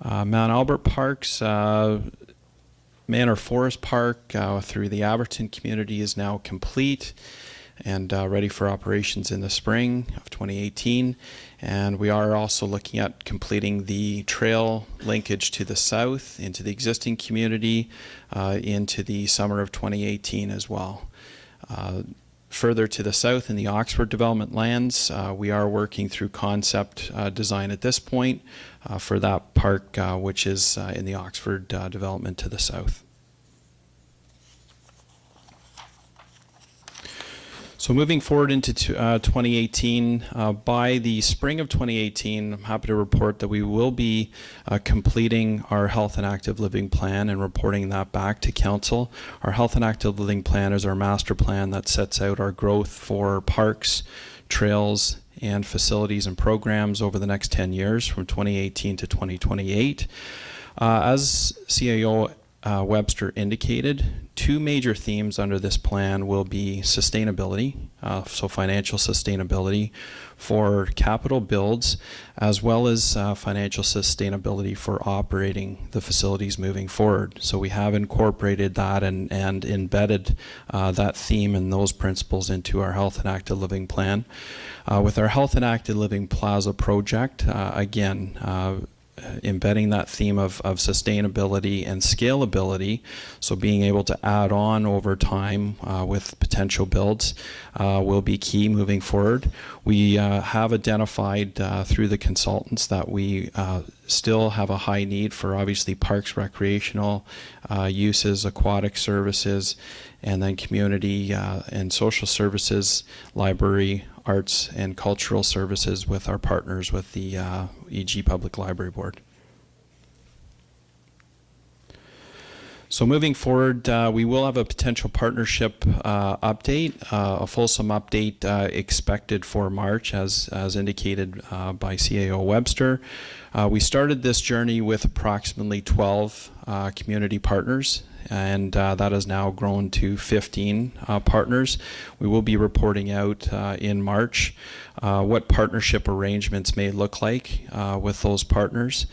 Mount Albert Parks, Manor Forest Park through the Aberton community is now complete and ready for operations in the spring of 2018. And we are also looking at completing the trail linkage to the south into the existing community into the summer of 2018 as well. Further to the south in the Oxford development lands, we are working through concept design at this point for that park, which is in the Oxford development to the south. So moving forward into 2018, by the spring of 2018, I'm happy to report that we will be completing our Health and Active Living Plan and reporting that back to Council. Our Health and Active Living Plan is our master plan that sets out our growth for parks, trails, and facilities and programs over the next 10 years from 2018 to 2028. As CAO Webster indicated, two major themes under this plan will be sustainability, so financial sustainability for capital builds, as well as financial sustainability for operating the facilities moving forward. So we have incorporated that and embedded that theme and those principles into our Health and Active Living Plan. With our Health and Active Living Plaza project, again, embedding that theme of sustainability and scalability, so being able to add on over time with potential builds will be key moving forward. We have identified through the consultants that we still have a high need for obviously parks, recreational uses, aquatic services, and then community and social services, library, arts and cultural services with our partners with the EG Public Library Board. So moving forward, we will have a potential partnership update, a fulsome update expected for March as indicated by CAO Webster. We started this journey with approximately 12 community partners, and that has now grown to 15 partners. We will be reporting out in March what partnership arrangements may look like with those partners.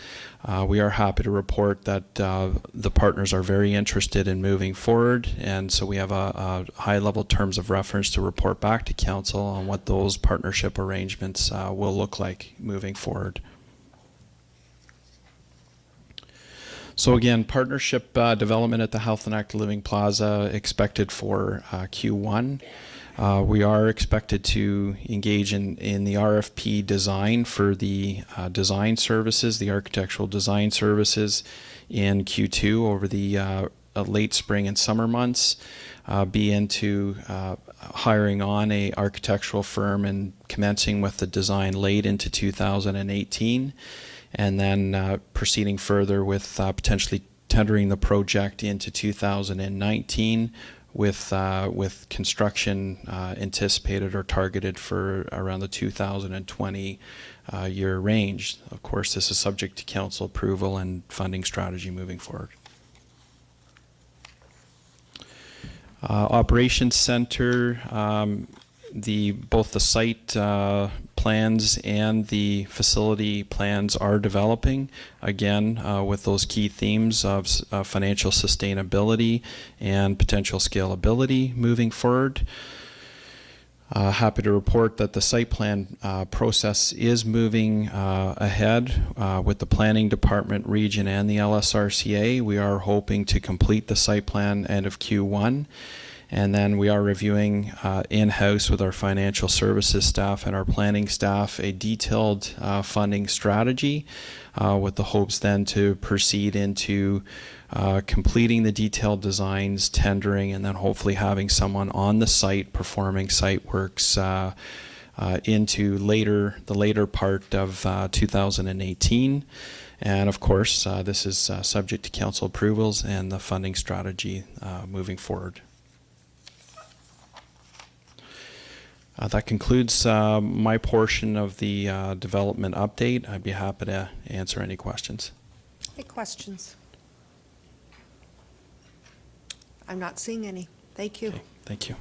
We are happy to report that the partners are very interested in moving forward, and so we have a high-level terms of reference to report back to Council on what those partnership arrangements will look like moving forward. So again, partnership development at the Health and Active Living Plaza expected for Q1. We are expected to engage in the RFP design for the design services, the architectural design services in Q2 over the late spring and summer months, be into hiring on a architectural firm and commencing with the design late into 2018. And then proceeding further with potentially tendering the project into 2019 with construction anticipated or targeted for around the 2020 year range. Of course, this is subject to Council approval and funding strategy moving forward. Operations Center, both the site plans and the facility plans are developing, again, with those key themes of financial sustainability and potential scalability moving forward. Happy to report that the site plan process is moving ahead with the Planning Department, Region, and the LSRCA. We are hoping to complete the site plan end of Q1, and then we are reviewing in-house with our financial services staff and our planning staff a detailed funding strategy with the hopes then to proceed into completing the detailed designs, tendering, and then hopefully having someone on the site performing site works into the later part of 2018. And of course, this is subject to council approvals and the funding strategy moving forward. That concludes my portion of the development update. I'd be happy to answer any questions. Any questions? I'm not seeing any. Thank you. Okay, thank you.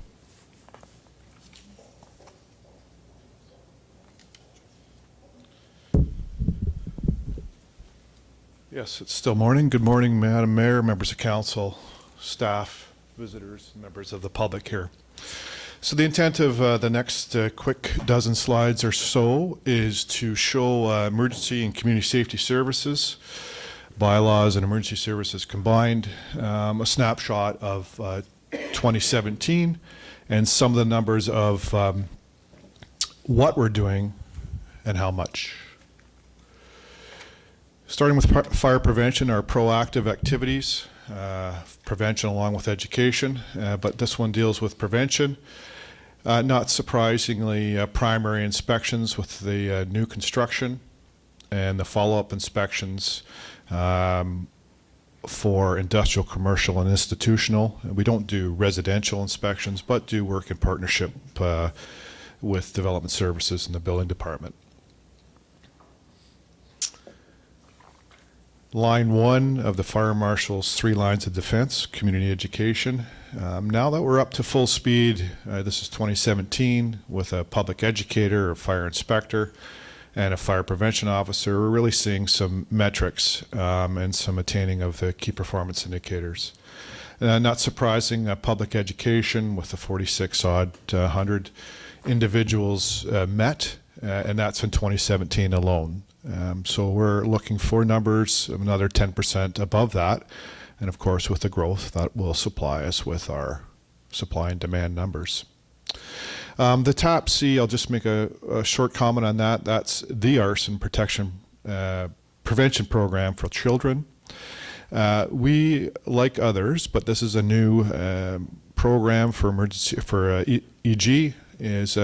Yes, it's still morning. Good morning, Madam Mayor, members of council, staff, visitors, members of the public here. So the intent of the next quick dozen slides or so is to show emergency and community safety services, bylaws and emergency services combined, a snapshot of 2017 and some of the numbers of what we're doing and how much. Starting with fire prevention, our proactive activities, prevention along with education, but this one deals with prevention. Not surprisingly, primary inspections with the new construction and the follow-up inspections for industrial, commercial, and institutional. We don't do residential inspections, but do work in partnership with development services and the building department. Line one of the fire marshal's 3 lines of defense, community education. Now that we're up to full speed, this is 2017, with a public educator, a fire inspector, and a fire prevention officer, we're really seeing some metrics and some attaining of the key performance indicators. Not surprising, public education with the 46,000 individuals met, and that's in 2017 alone. So we're looking for numbers of another 10% above that. And of course, with the growth, that will supply us with our supply and demand numbers. The TAPC, I'll just make a short comment on that. That's the arson protection prevention program for children. We, like others, but this is a new program for emergency for EG, is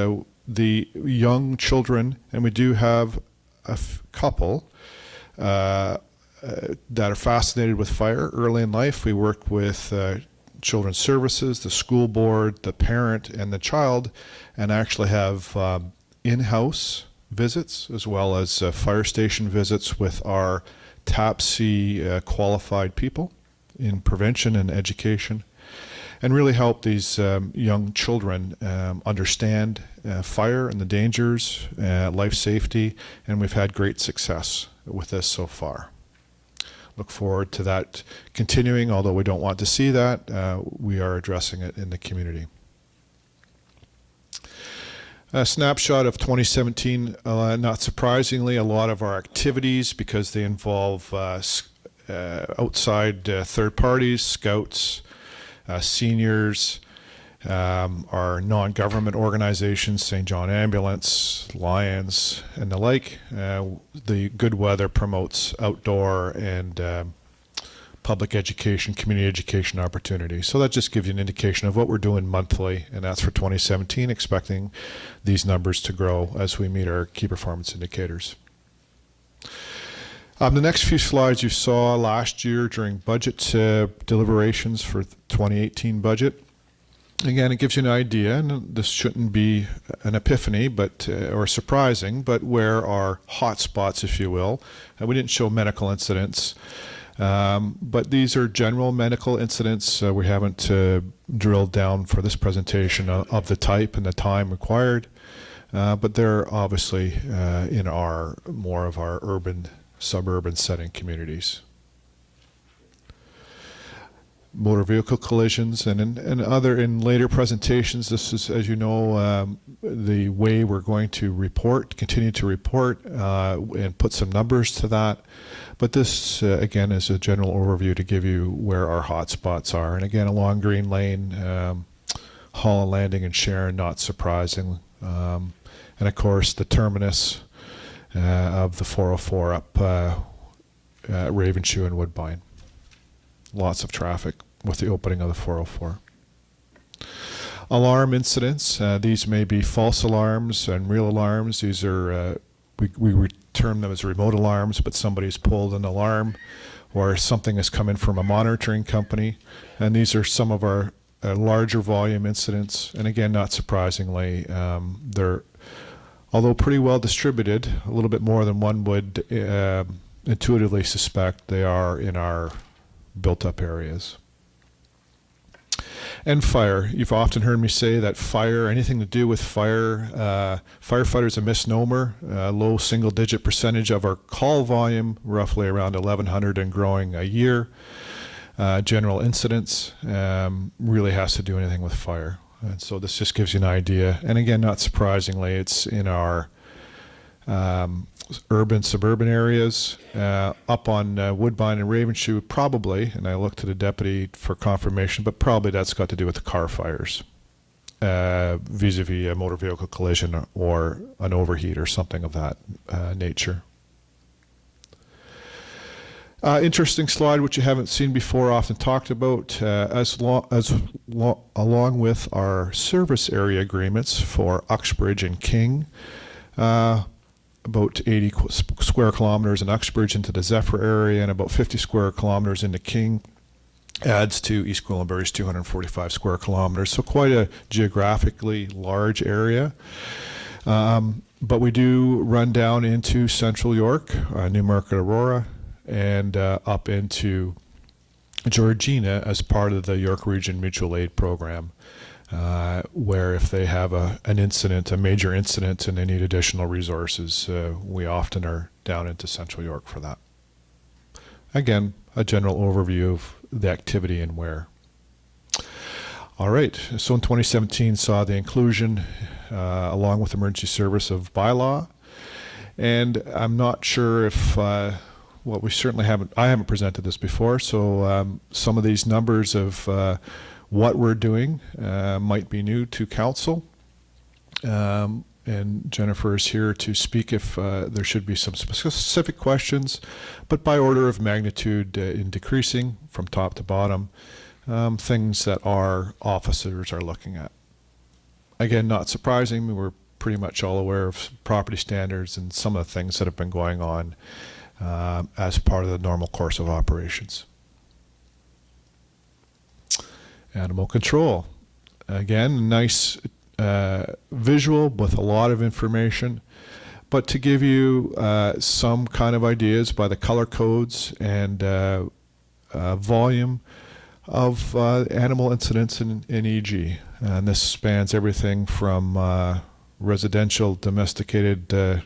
the young children, and we do have a couple that are fascinated with fire early in life. We work with Children's Services, the school board, the parent, and the child, and actually have in-house visits as well as fire station visits with our TAPC qualified people in prevention and education, and really help these young children understand fire and the dangers, life safety, and we've had great success with this so far. Look forward to that continuing, although we don't want to see that. We are addressing it in the community. A snapshot of 2017, not surprisingly, a lot of our activities, because they involve outside third parties, scouts, seniors, our non-government organizations, St. John Ambulance, Lions, and the like. The good weather promotes outdoor and public education, community education opportunities. So that just gives you an indication of what we're doing monthly, and that's for 2017, expecting these numbers to grow as we meet our key performance indicators. The next few slides you saw last year during budget deliberations for 2018 budget. Again, it gives you an idea, and this shouldn't be an epiphany but or surprising, but where are hot spots, if you will. We didn't show medical incidents, but these are general medical incidents. We haven't drilled down for this presentation of the type and the time required, but they're obviously in our more of our urban, suburban setting communities. motor vehicle collisions, and in later presentations, this is, as you know, the way we're going to continue to report, and put some numbers to that. But this, again, is a general overview to give you where our hot spots are. And again, along Green Lane, Holland Landing and Sharon, not surprising. And of course, the terminus of the 404 up Ravenshoe and Woodbine. Lots of traffic with the opening of the 404. Alarm incidents. These may be false alarms and real alarms. These are, we term them as remote alarms, but somebody's pulled an alarm or something has come in from a monitoring company. And these are some of our larger volume incidents. And again, not surprisingly, they're, although pretty well distributed, a little bit more than one would intuitively suspect, they are in our built-up areas. And fire. You've often heard me say that fire, anything to do with fire, firefighter's a misnomer. Low single-digit percentage of our call volume, roughly around 1,100 and growing a year. General incidents really has to do anything with fire. And so this just gives you an idea. And again, not surprisingly, it's in our urban, suburban areas. Up on Woodbine and Ravenshoe, probably, and I looked to the deputy for confirmation, but probably that's got to do with the car fires, vis-a-vis a motor vehicle collision or an overheat or something of that nature. Interesting slide, which you haven't seen before, often talked about, along with our service area agreements for Uxbridge and King. About 80 square kilometers in Uxbridge into the Zephyr area and about 50 square kilometers into King adds to East Gwillimbury's 245 square kilometers. So quite a geographically large area. But we do run down into Central York, Newmarket, Aurora, and up into Georgina as part of the York Region Mutual Aid Program, where if they have an incident, a major incident, and they need additional resources, we often are down into Central York for that. Again, a general overview of the activity and where. All right, so in 2017 saw the inclusion, along with emergency service, of bylaw. And I'm not sure if, well, we certainly haven't, I haven't presented this before, so some of these numbers of what we're doing might be new to council. And Jennifer is here to speak if there should be some specific questions, but by order of magnitude in decreasing from top to bottom, things that our officers are looking at. Again, not surprising, we're pretty much all aware of property standards and some of the things that have been going on as part of the normal course of operations. Animal control. Again, nice visual with a lot of information, but to give you some kind of ideas by the color codes and volume of animal incidents in EG. And this spans everything from residential domesticated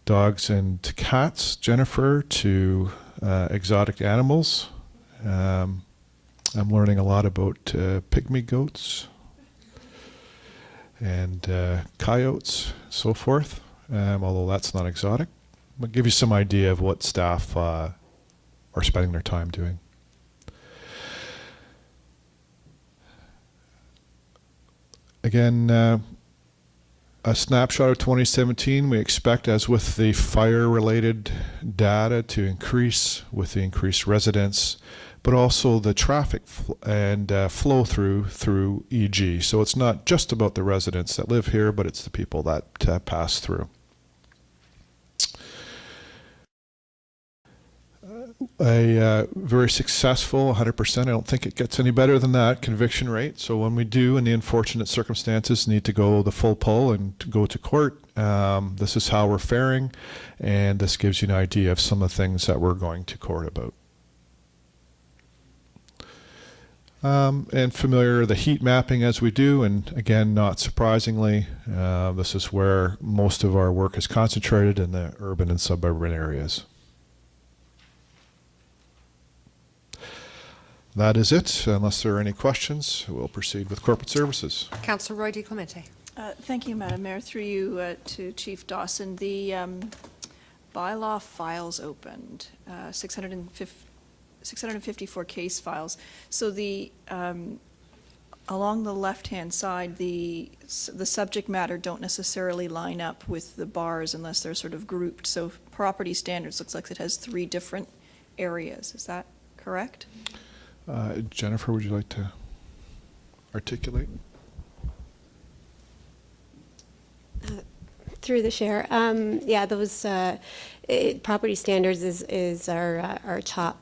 dogs and cats, Jennifer, to exotic animals. I'm learning a lot about pygmy goats and coyotes, so forth, although that's not exotic. But give you some idea of what staff are spending their time doing. Again, a snapshot of 2017, we expect, as with the fire-related data, to increase with the increased residents, but also the traffic and flow through EG. So it's not just about the residents that live here, but it's the people that pass through. A very successful 100%, I don't think it gets any better than that, conviction rate. So when we do, in the unfortunate circumstances, need to go the full pull and to go to court, this is how we're faring, and this gives you an idea of some of the things that we're going to court about. And familiar the heat mapping as we do, and again, not surprisingly, this is where most of our work is concentrated in the urban and suburban areas. That is it. Unless there are any questions, we'll proceed with corporate services. Councillor Roy DeClemente. Thank you, Madam Mayor. Through you to Chief Dawson. The bylaw files opened, 654 case files. So the along the left-hand side, the subject matter don't necessarily line up with the bars unless they're sort of grouped. So property standards looks like it has 3 different areas. Is that correct? Jennifer, would you like to articulate? Through the chair, yeah, those property standards is our top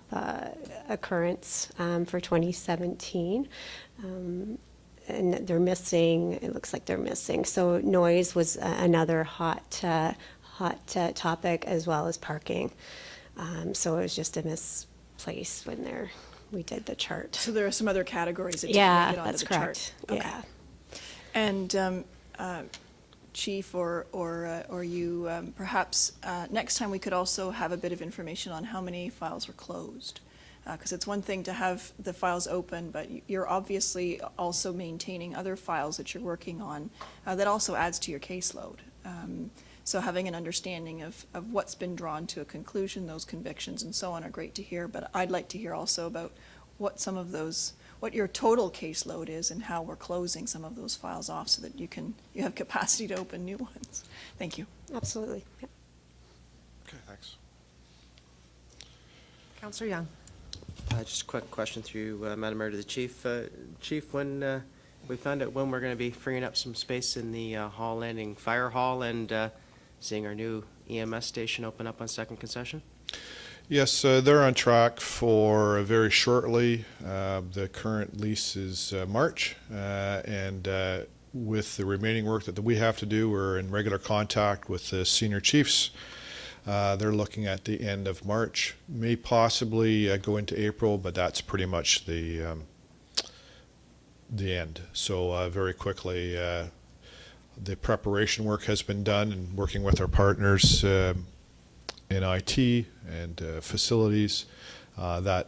occurrence for 2017, and they're missing. It looks like they're missing. So noise was another hot topic, as well as parking. So it was just a misplace when we did the chart. So there are some other categories that didn't Yeah, make it onto that's the correct. chart. Okay. Yeah. And Chief or you, perhaps next time we could also have a bit of information on how many files were closed. Because it's one thing to have the files open, but you're obviously also maintaining other files that you're working on that also adds to your caseload. So having an understanding of what's been drawn to a conclusion, those convictions and so on are great to hear, but I'd like to hear also about what some of those, what your total caseload is and how we're closing some of those files off so that you have capacity to open new ones. Thank you. Absolutely. Yep. Okay, thanks. Councillor Young. Just a quick question through Madam Mayor to the Chief. Chief, when we found out when we're going to be freeing up some space in the Hall Landing Fire Hall and seeing our new EMS station open up on Second Concession? Yes, they're on track for very shortly. The current lease is March, and with the remaining work that we have to do, we're in regular contact with the senior chiefs. They're looking at the end of March, may possibly go into April, but that's pretty much the end. So very quickly, the preparation work has been done, and working with our partners in IT and facilities, that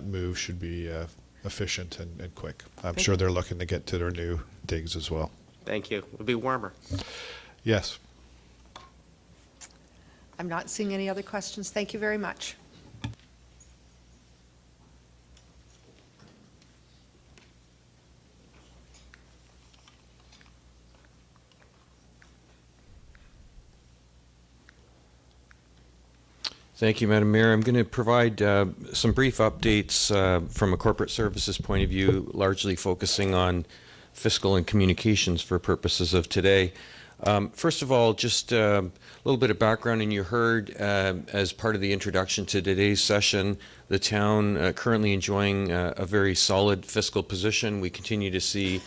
move should be efficient and quick. I'm sure they're looking to get to their new digs as well. Thank you. It'll be warmer. Yes. I'm not seeing any other questions. Thank you very much. Thank you, Madam Mayor. I'm going to provide some brief updates from a corporate services point of view, largely focusing on fiscal and communications for purposes of today. First of all, just a little bit of background, and you heard as part of the introduction to today's session, the town currently enjoying a very solid fiscal position. We continue to see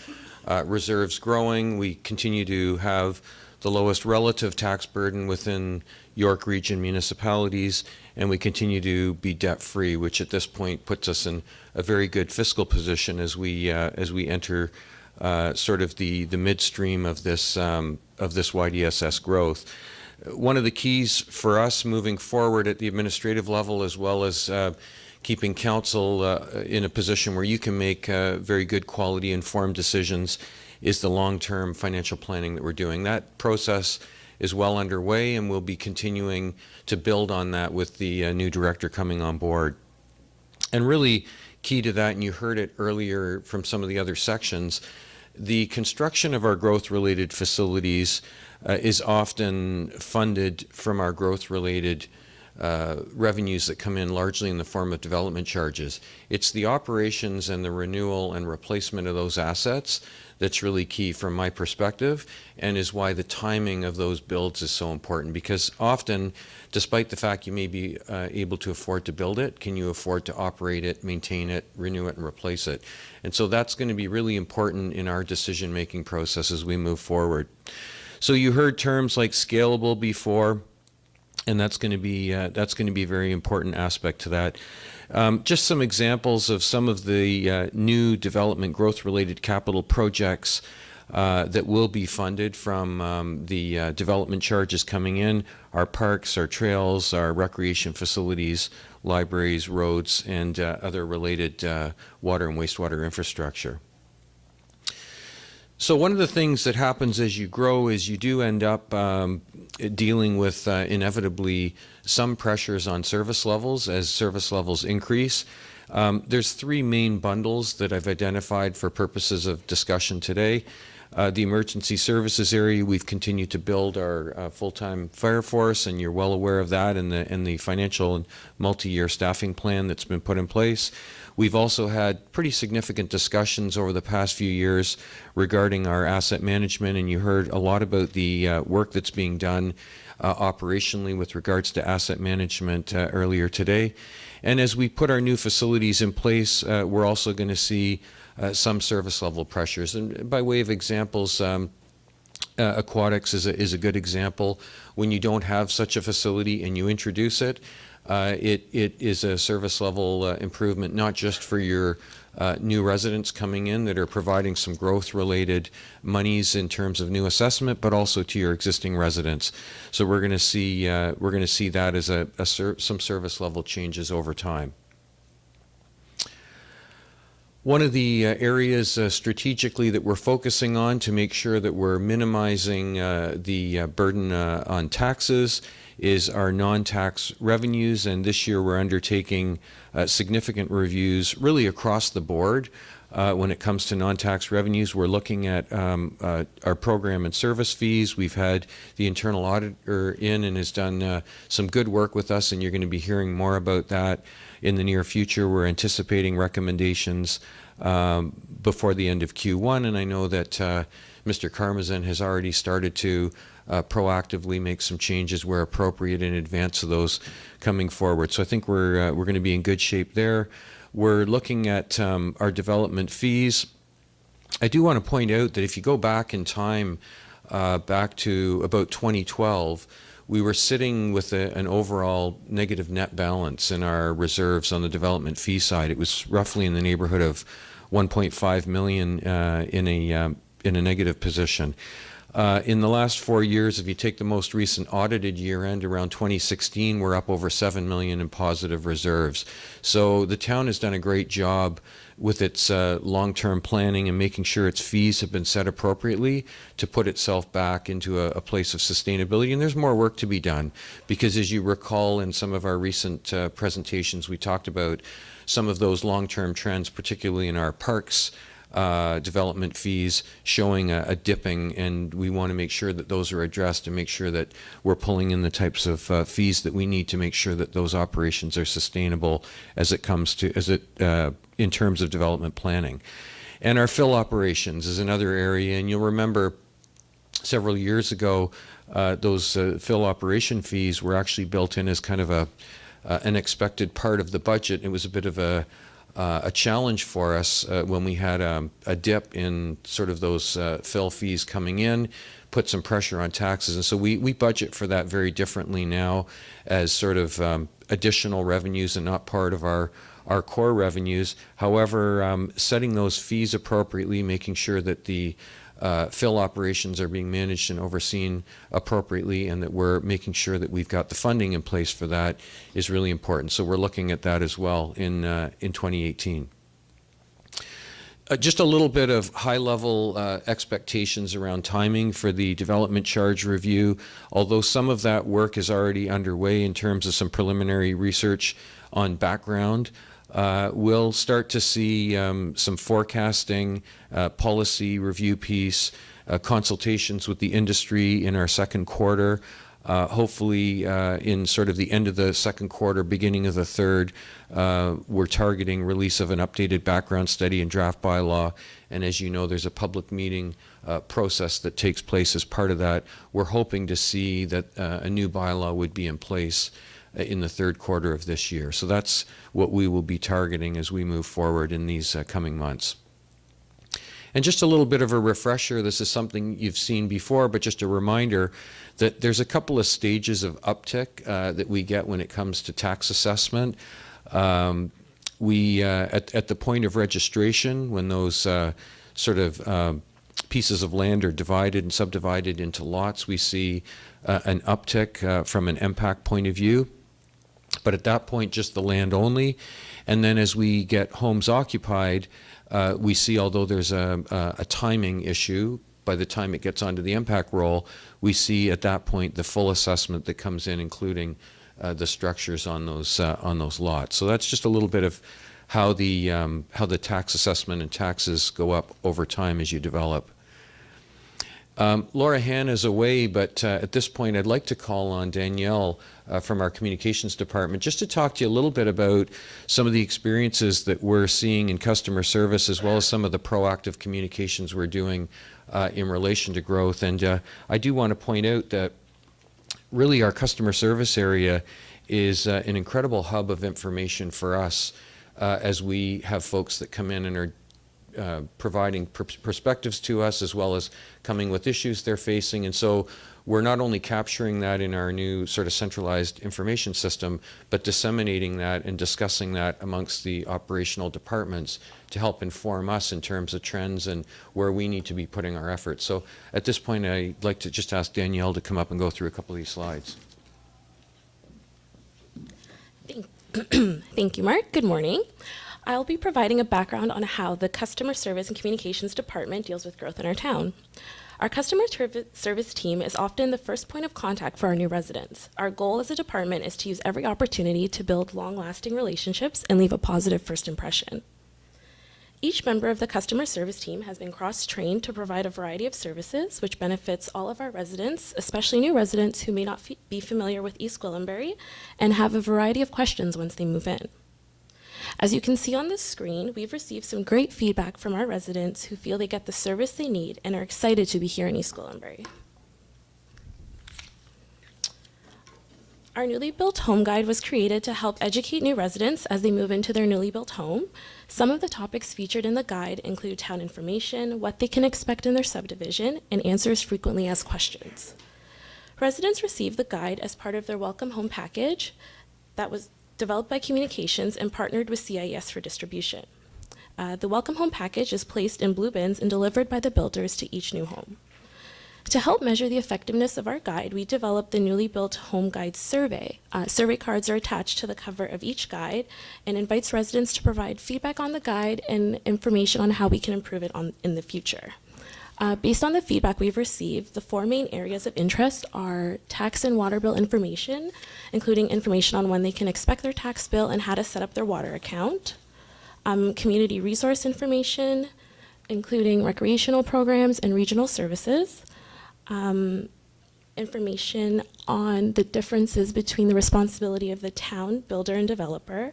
reserves growing. We continue to have the lowest relative tax burden within York Region municipalities, and we continue to be debt-free, which at this point puts us in a very good fiscal position as we enter sort of the midstream of this YDSS growth. One of the keys for us moving forward at the administrative level, as well as keeping council in a position where you can make very good quality informed decisions, is the long-term financial planning that we're doing. That process is well underway, and we'll be continuing to build on that with the new director coming on board. And really key to that, and you heard it earlier from some of the other sections, the construction of our growth-related facilities is often funded from our growth-related revenues that come in largely in the form of development charges. It's the operations and the renewal and replacement of those assets that's really key from my perspective, and is why the timing of those builds is so important, because often, despite the fact you may be able to afford to build it, can you afford to operate it, maintain it, renew it, and replace it? And so that's going to be really important in our decision-making process as we move forward. So you heard terms like scalable before, and that's going to be a very important aspect to that. Just some examples of some of the new development growth-related capital projects that will be funded from the development charges coming in, our parks, our trails, our recreation facilities, libraries, roads, and other related water and wastewater infrastructure. So one of the things that happens as you grow is you do end up dealing with inevitably some pressures on service levels as service levels increase. There's three main bundles that I've identified for purposes of discussion today. The emergency services area, we've continued to build our full-time fire force, and you're well aware of that and the financial and multi-year staffing plan that's been put in place. We've also had pretty significant discussions over the past few years regarding our asset management, and you heard a lot about the work that's being done operationally with regards to asset management earlier today. And as we put our new facilities in place, we're also going to see some service level pressures. And by way of examples, aquatics is a good example. When you don't have such a facility and you introduce it, it is a service level improvement, not just for your new residents coming in that are providing some growth related monies in terms of new assessment, but also to your existing residents. So we're going to see that as some service level changes over time. One of the areas strategically that we're focusing on to make sure that we're minimizing the burden on taxes is our non-tax revenues, and this year we're undertaking significant reviews really across the board. When it comes to non-tax revenues, we're looking at our program and service fees. We've had the internal auditor in and has done some good work with us, and you're going to be hearing more about that in the near future. We're anticipating recommendations before the end of Q1, and I know that Mr. Karmazin has already started to proactively make some changes where appropriate in advance of those coming forward. So I think we're going to be in good shape there. We're looking at our development fees. I do want to point out that if you go back in time, back to about 2012, we were sitting with an overall negative net balance in our reserves on the development fee side. It was roughly in the neighborhood of 1.5 million in a negative position. In the last 4 years, if you take the most recent audited year end around 2016, we're up over 7 million in positive reserves. So the town has done a great job with its long-term planning and making sure its fees have been set appropriately to put itself back into a place of sustainability. And there's more work to be done because, as you recall in some of our recent presentations, we talked about some of those long-term trends, particularly in our parks development fees showing a dipping, and we want to make sure that those are addressed and make sure that we're pulling in the types of fees that we need to make sure that those operations are sustainable as it comes to in terms of development planning. And our fill operations is another area, and you'll remember several years ago those fill operation fees were actually built in as kind of an expected part of the budget. It was a bit of a challenge for us when we had a dip in sort of those fill fees coming in, put some pressure on taxes. And so we budget for that very differently now as sort of additional revenues and not part of our core revenues. However, setting those fees appropriately, making sure that the fill operations are being managed and overseen appropriately and that we're making sure that we've got the funding in place for that is really important. So we're looking at that as well in 2018. Just a little bit of high-level expectations around timing for the development charge review. Although some of that work is already underway in terms of some preliminary research on background, we'll start to see some forecasting, policy review piece, consultations with the industry in our second quarter. Hopefully in sort of the end of the second quarter, beginning of the third, we're targeting release of an updated background study and draft bylaw. And as you know, there's a public meeting process that takes place as part of that. We're hoping to see that a new bylaw would be in place in the third quarter of this year. So that's what we will be targeting as we move forward in these coming months. And just a little bit of a refresher, this is something you've seen before, but just a reminder that there's a couple of stages of uptick that we get when it comes to tax assessment. We, at the point of registration, when those sort of pieces of land are divided and subdivided into lots, we see an uptick from an impact point of view. But at that point, just the land only. And then as we get homes occupied, we see, although there's a timing issue, by the time it gets onto the impact roll, we see at that point the full assessment that comes in, including the structures on those lots. So that's just a little bit of how the tax assessment and taxes go up over time as you develop. Laura Han is away, but at this point I'd like to call on Danielle from our communications department just to talk to you a little bit about some of the experiences that we're seeing in customer service, as well as some of the proactive communications we're doing in relation to growth. And I do want to point out that really our customer service area is an incredible hub of information for us as we have folks that come in and are providing perspectives to us, as well as coming with issues they're facing. And so we're not only capturing that in our new sort of centralized information system, but disseminating that and discussing that amongst the operational departments to help inform us in terms of trends and where we need to be putting our efforts. So at this point, I'd like to just ask Danielle to come up and go through a couple of these slides. Thank you, Mark. Good morning. I'll be providing a background on how the Customer Service and Communications Department deals with growth in our town. Our customer service team is often the first point of contact for our new residents. Our goal as a department is to use every opportunity to build long-lasting relationships and leave a positive first impression. Each member of the customer service team has been cross-trained to provide a variety of services, which benefits all of our residents, especially new residents who may not be familiar with East Gwillimbury and have a variety of questions once they move in. As you can see on this screen, we've received some great feedback from our residents who feel they get the service they need and are excited to be here in East Gwillimbury. Our newly built home guide was created to help educate new residents as they move into their newly built home. Some of the topics featured in the guide include town information, what they can expect in their subdivision, and answers frequently asked questions. Residents receive the guide as part of their Welcome Home package that was developed by Communications and partnered with CIS for distribution. The Welcome Home package is placed in blue bins and delivered by the builders to each new home. To help measure the effectiveness of our guide, we developed the newly built home guide survey. Survey cards are attached to the cover of each guide and invites residents to provide feedback on the guide and information on how we can improve it in the future. Based on the feedback we've received, the 4 main areas of interest are tax and water bill information, including information on when they can expect their tax bill and how to set up their water account, community resource information, including recreational programs and regional services, information on the differences between the responsibility of the town, builder, and developer,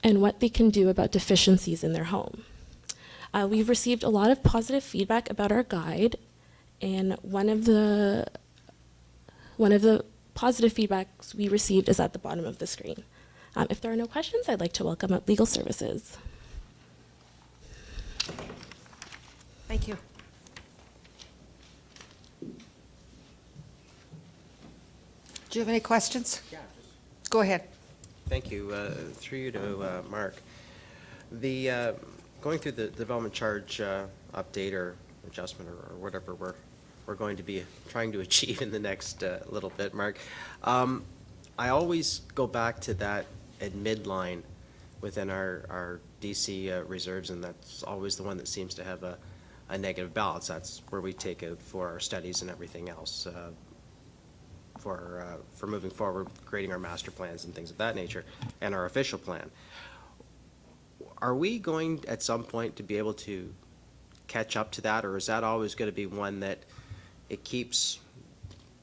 and what they can do about deficiencies in their home. We've received a lot of positive feedback about our guide, and one of the positive feedbacks we received is at the bottom of the screen. If there are no questions, I'd like to welcome up Legal Services. Thank you. Do you have any questions? Yeah. Go ahead. Thank you. Through you to Mark. Going through the development charge update or adjustment or whatever we're going to be trying to achieve in the next little bit, Mark, I always go back to that at midline within our DC reserves, and that's always the one that seems to have a negative balance. That's where we take out for our studies and everything else. For moving forward, creating our master plans and things of that nature, and our official plan. Are we going at some point to be able to catch up to that, or is that always going to be one that it keeps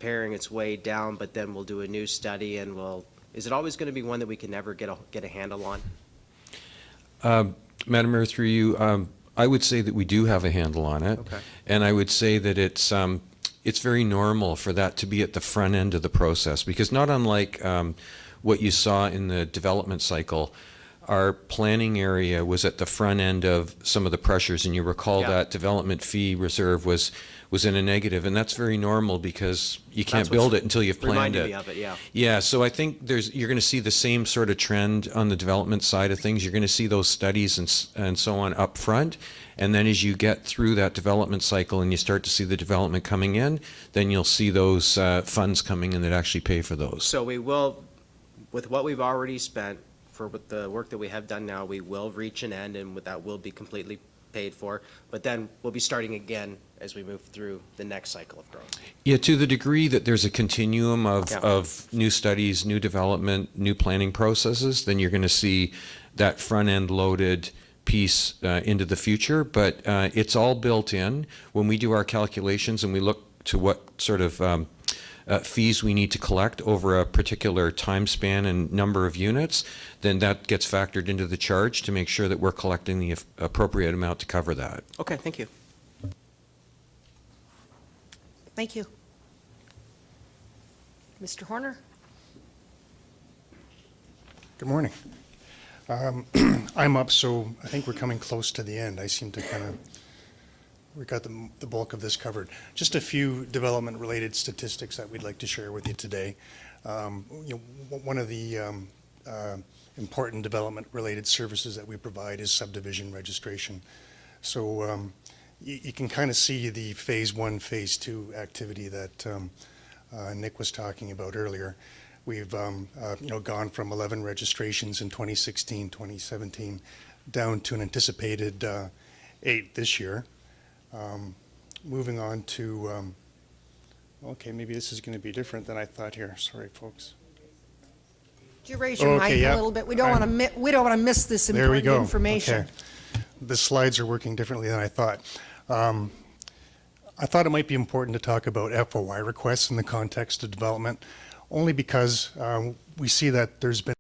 paring its way down, but then we'll do a new study and is it always going to be one that we can never get a handle on? Madam Mayor, through you, I would say that we do have a handle on it. Okay. And I would say that it's very normal for that to be at the front end of the process, because not unlike what you saw in the development cycle, our planning area was at the front end of some of the pressures, and you recall Yeah. that development fee reserve was in a negative, and that's very normal because you can't That's build what's it until you've planned reminded it. me of it, yeah. Yeah, so I think you're going to see the same sort of trend on the development side of things. You're going to see those studies and so on up front, and then as you get through that development cycle and you start to see the development coming in, then you'll see those funds coming in that actually pay for those. So we will, with what we've already spent, with the work that we have done now, we will reach an end, and that will be completely paid for. But then we'll be starting again as we move through the next cycle of growth. Yeah, to the degree that there's a continuum of, Yeah. of new studies, new development, new planning processes, then you're going to see that front-end loaded piece into the future. But it's all built in. When we do our calculations and we look to what sort of fees we need to collect over a particular time span and number of units, then that gets factored into the charge to make sure that we're collecting the appropriate amount to cover that. Okay, thank you. Thank you. Mr. Horner? Good morning. I'm up, so I think we're coming close to the end. I seem to kind of, we got the bulk of this covered. Just a few development-related statistics that we'd like to share with you today. One of the important development-related services that we provide is subdivision registration. So you can kind of see the phase 1, phase 2 activity that Nick was talking about earlier. We've gone from 11 registrations in 2016, 2017, down to an anticipated 8 this year. Moving on to, okay, maybe this is going to be different than I thought here. Sorry, folks. Could you raise your mic a little bit? We don't want to miss this There we important go. information. Okay. The slides are working differently than I thought. I thought it might be important to talk about FOI requests in the context of development, only because we see that there's been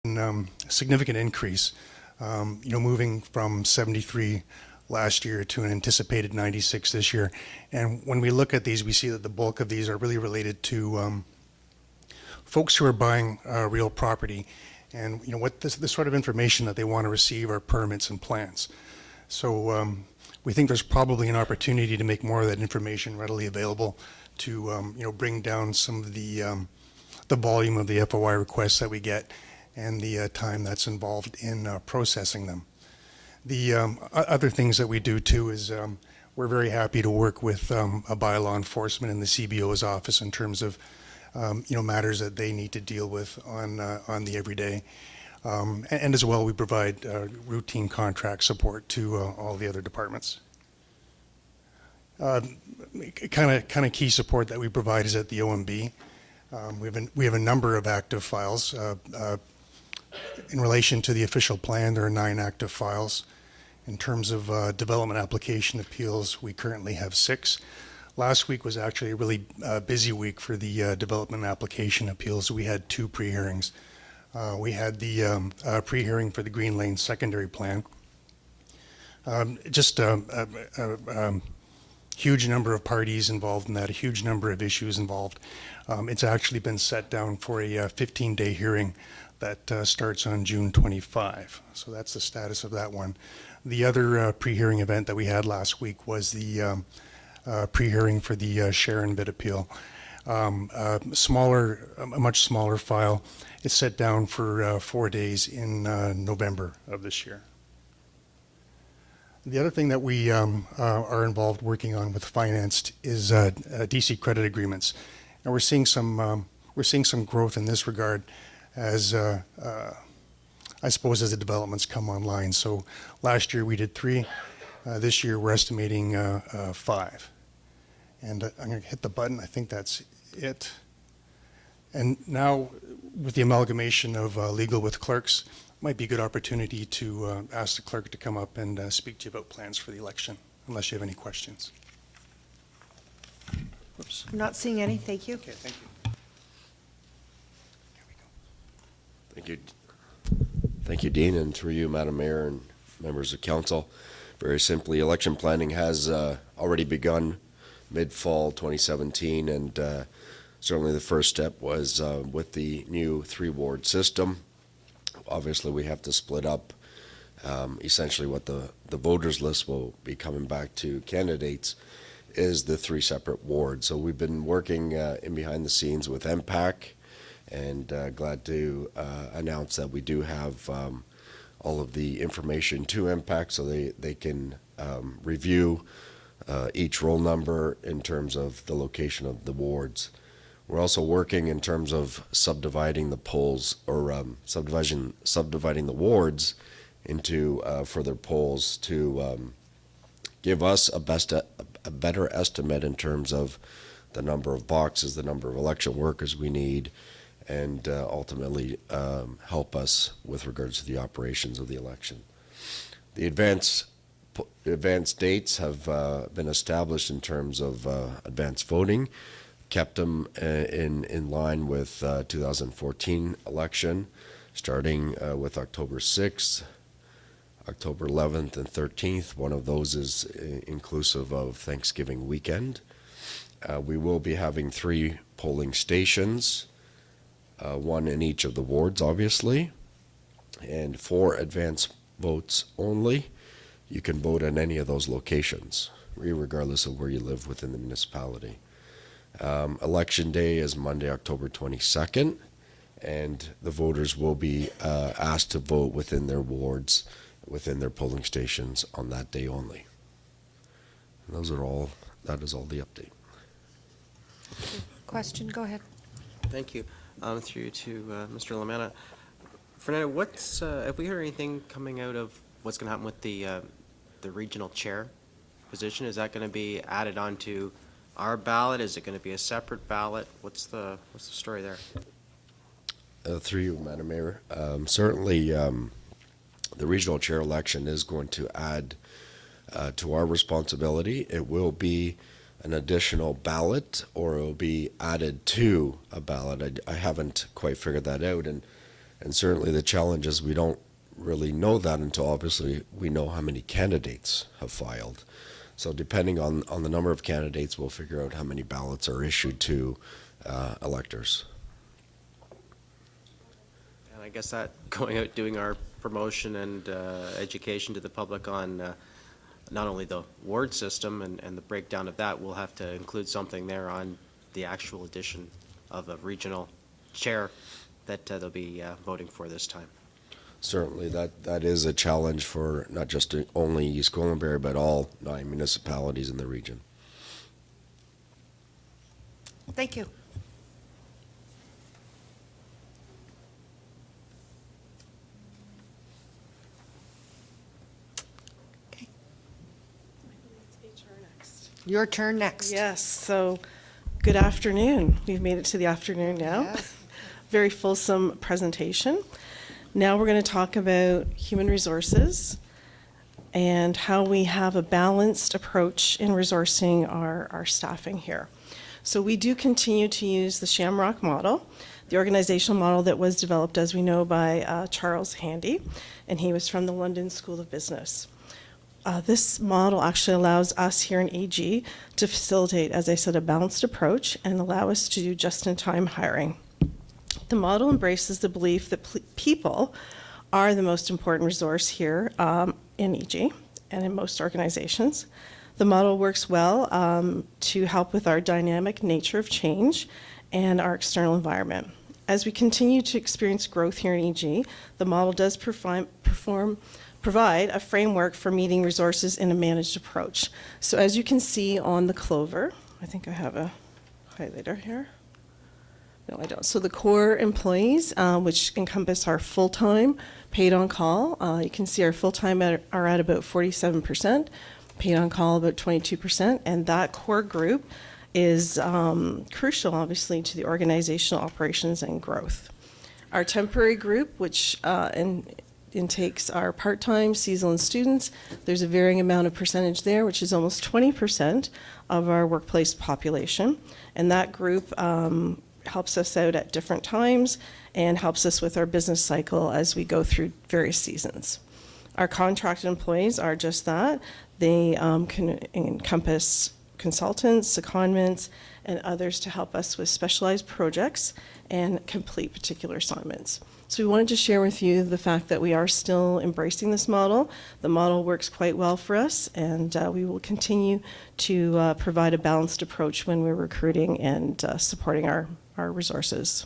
a significant increase, moving from 73 last year to an anticipated 96 this year. And when we look at these, we see that the bulk of these are really related to folks who are buying real property, and what this sort of information that they want to receive are permits and plans. So we think there's probably an opportunity to make more of that information readily available to bring down some of the volume of the FOI requests that we get and the time that's involved in processing them. The other things that we do too is we're very happy to work with a bylaw enforcement in the CBO's office in terms of matters that they need to deal with on the everyday. And as well, we provide routine contract support to all the other departments. Kind of key support that we provide is at the OMB. We have a number of active files. In relation to the official plan, there are 9 active files. In terms of development application appeals, we currently have 6. Last week was actually a really busy week for the development application appeals. We had 2 pre-hearings. We had the pre-hearing for the Green Lane secondary plan. Just a huge number of parties involved in that, a huge number of issues involved. It's actually been set down for a 15-day hearing that starts on June 25. So that's the status of that one. The other pre-hearing event that we had last week was the pre-hearing for the Sharon bid appeal. A much smaller file. It's set down for 4 days in November of this year. The other thing that we are involved working on with Financed is DC credit agreements, and we're seeing some growth in this regard as I suppose as the developments come online. So last year we did 3. This year we're estimating 5. And I'm going to hit the button. I think that's it. And now, with the amalgamation of legal with clerks, might be a good opportunity to ask the clerk to come up and speak to you about plans for the election, unless you have any questions. Whoops. I'm not seeing any. Thank you. Okay, thank you. Thank you. Thank you, Dean, and through you, Madam Mayor and members of council. Very simply, election planning has already begun mid-fall 2017, and certainly the first step was with the new 3-ward system. obviously we have to split up essentially what the voters list will be coming back to candidates is the 3 separate wards. So we've been working in behind the scenes with MPAC, and glad to announce that we do have all of the information to MPAC so they can review each roll number in terms of the location of the wards. We're also working in terms of subdividing the polls, or subdividing the wards into further polls to give us a better estimate in terms of the number of boxes, the number of election workers we need, and ultimately help us with regards to the operations of the election. The advanced dates have been established in terms of advanced voting, kept them in line with 2014 election, starting with October 6th, October 11th, and 13th. One of those is inclusive of Thanksgiving weekend. We will be having 3 polling stations, 1 in each of the wards, obviously, and 4 advance votes only. You can vote in any of those locations, regardless of where you live within the municipality. Election day is Monday, October 22nd, and the voters will be asked to vote within their wards, within their polling stations on that day only. And that is all the update. Question, go ahead. Thank you. Through to Mr. Lamanna. Fernando, have we heard anything coming out of what's going to happen with the regional chair position? Is that going to be added onto our ballot? Is it going to be a separate ballot? What's the story there? Through you, Madam Mayor. Certainly, the regional chair election is going to add to our responsibility. It will be an additional ballot, or it will be added to a ballot. I haven't quite figured that out, and certainly the challenge is we don't really know that until obviously we know how many candidates have filed. So depending on the number of candidates, we'll figure out how many ballots are issued to electors. And I guess that going out doing our promotion and education to the public on not only the ward system and the breakdown of that, we'll have to include something there on the actual addition of a regional chair that they'll be voting for this time. Certainly, that is a challenge for not just only East Gwillimbury, but all 9 municipalities in the region. Thank you. Okay. Your turn next. Yes, so good afternoon. We've made it to the afternoon now. Yes. Very fulsome presentation. Now we're going to talk about human resources and how we have a balanced approach in resourcing our staffing here. So we do continue to use the Shamrock model, the organizational model that was developed, as we know, by Charles Handy, and he was from the London School of Business. This model actually allows us here in AG to facilitate, as I said, a balanced approach and allow us to do just-in-time hiring. The model embraces the belief that people are the most important resource here in EG and in most organizations. The model works well to help with our dynamic nature of change and our external environment. As we continue to experience growth here in EG, the model does provide a framework for meeting resources in a managed approach. So as you can see on the clover, I think I have a highlighter here. No, I don't. So the core employees, which encompass our full-time paid on call, you can see our full-time are at about 47%, paid on call about 22%, and that core group is crucial, obviously, to the organizational operations and growth. Our temporary group, which intakes our part-time, seasonal, and students, there's a varying amount of percentage there, which is almost 20% of our workplace population, and that group helps us out at different times and helps us with our business cycle as we go through various seasons. Our contracted employees are just that. They can encompass consultants, secondments, and others to help us with specialized projects and complete particular assignments. So we wanted to share with you the fact that we are still embracing this model. The model works quite well for us, and we will continue to provide a balanced approach when we're recruiting and supporting our resources.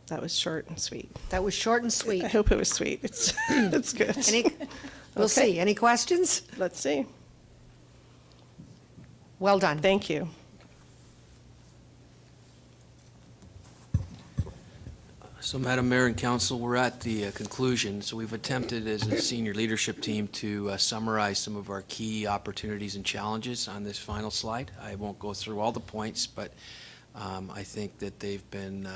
That was short and sweet. That was short and sweet. I hope it was sweet. It's, it's good. We'll Okay. see. Any questions? Let's see. Well done. Thank you. So, Madam Mayor and Council, we're at the conclusion. So we've attempted as a senior leadership team to summarize some of our key opportunities and challenges on this final slide. I won't go through all the points, but I think that they've been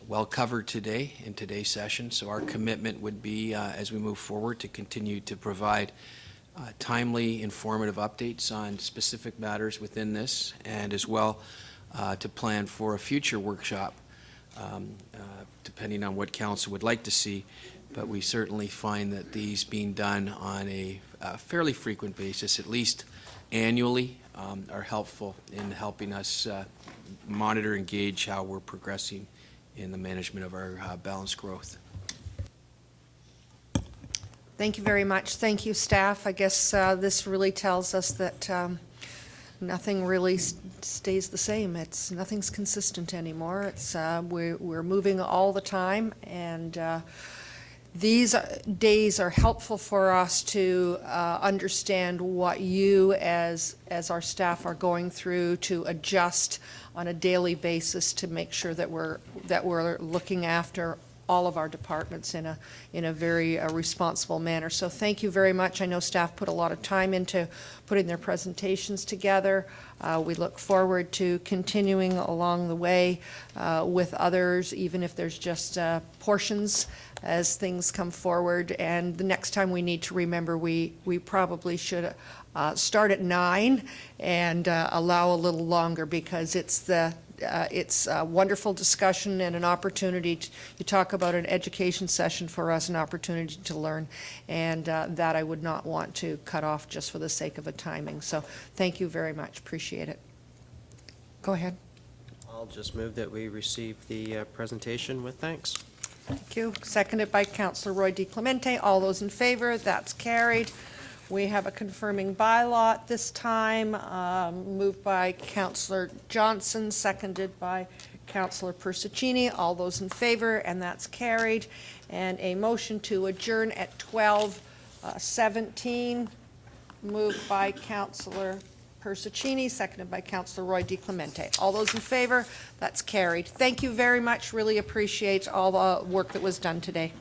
well covered today in today's session. So our commitment would be, as we move forward, to continue to provide timely, informative updates on specific matters within this, and as well to plan for a future workshop, depending on what council would like to see. But we certainly find that these being done on a fairly frequent basis, at least annually, are helpful in helping us monitor and gauge how we're progressing in the management of our balanced growth. Thank you very much. Thank you, staff. I guess this really tells us that nothing really stays the same. Nothing's consistent anymore. We're moving all the time, and these days are helpful for us to understand what you as our staff are going through, to adjust on a daily basis to make sure that we're looking after all of our departments in a very responsible manner. So thank you very much. I know staff put a lot of time into putting their presentations together. We look forward to continuing along the way with others, even if there's just portions as things come forward. And the next time we need to remember, we probably should start at 9 and allow a little longer, because it's a wonderful discussion and an opportunity you talk about an education session for us, an opportunity to learn, and that I would not want to cut off just for the sake of a timing. So thank you very much. Appreciate it. Go ahead. I'll just move that we receive the presentation with thanks. Thank you. Seconded by Councillor Roy DiClemente. All those in favor? That's carried. We have a confirming bylaw at this time, moved by Councillor Johnson, seconded by Councillor Persichini. All those in favor, and that's carried. And a motion to adjourn at 12:17, moved by Councillor Persichini, seconded by Councillor Roy DiClemente. All those in favor, that's carried. Thank you very much. Really appreciate all the work that was done today.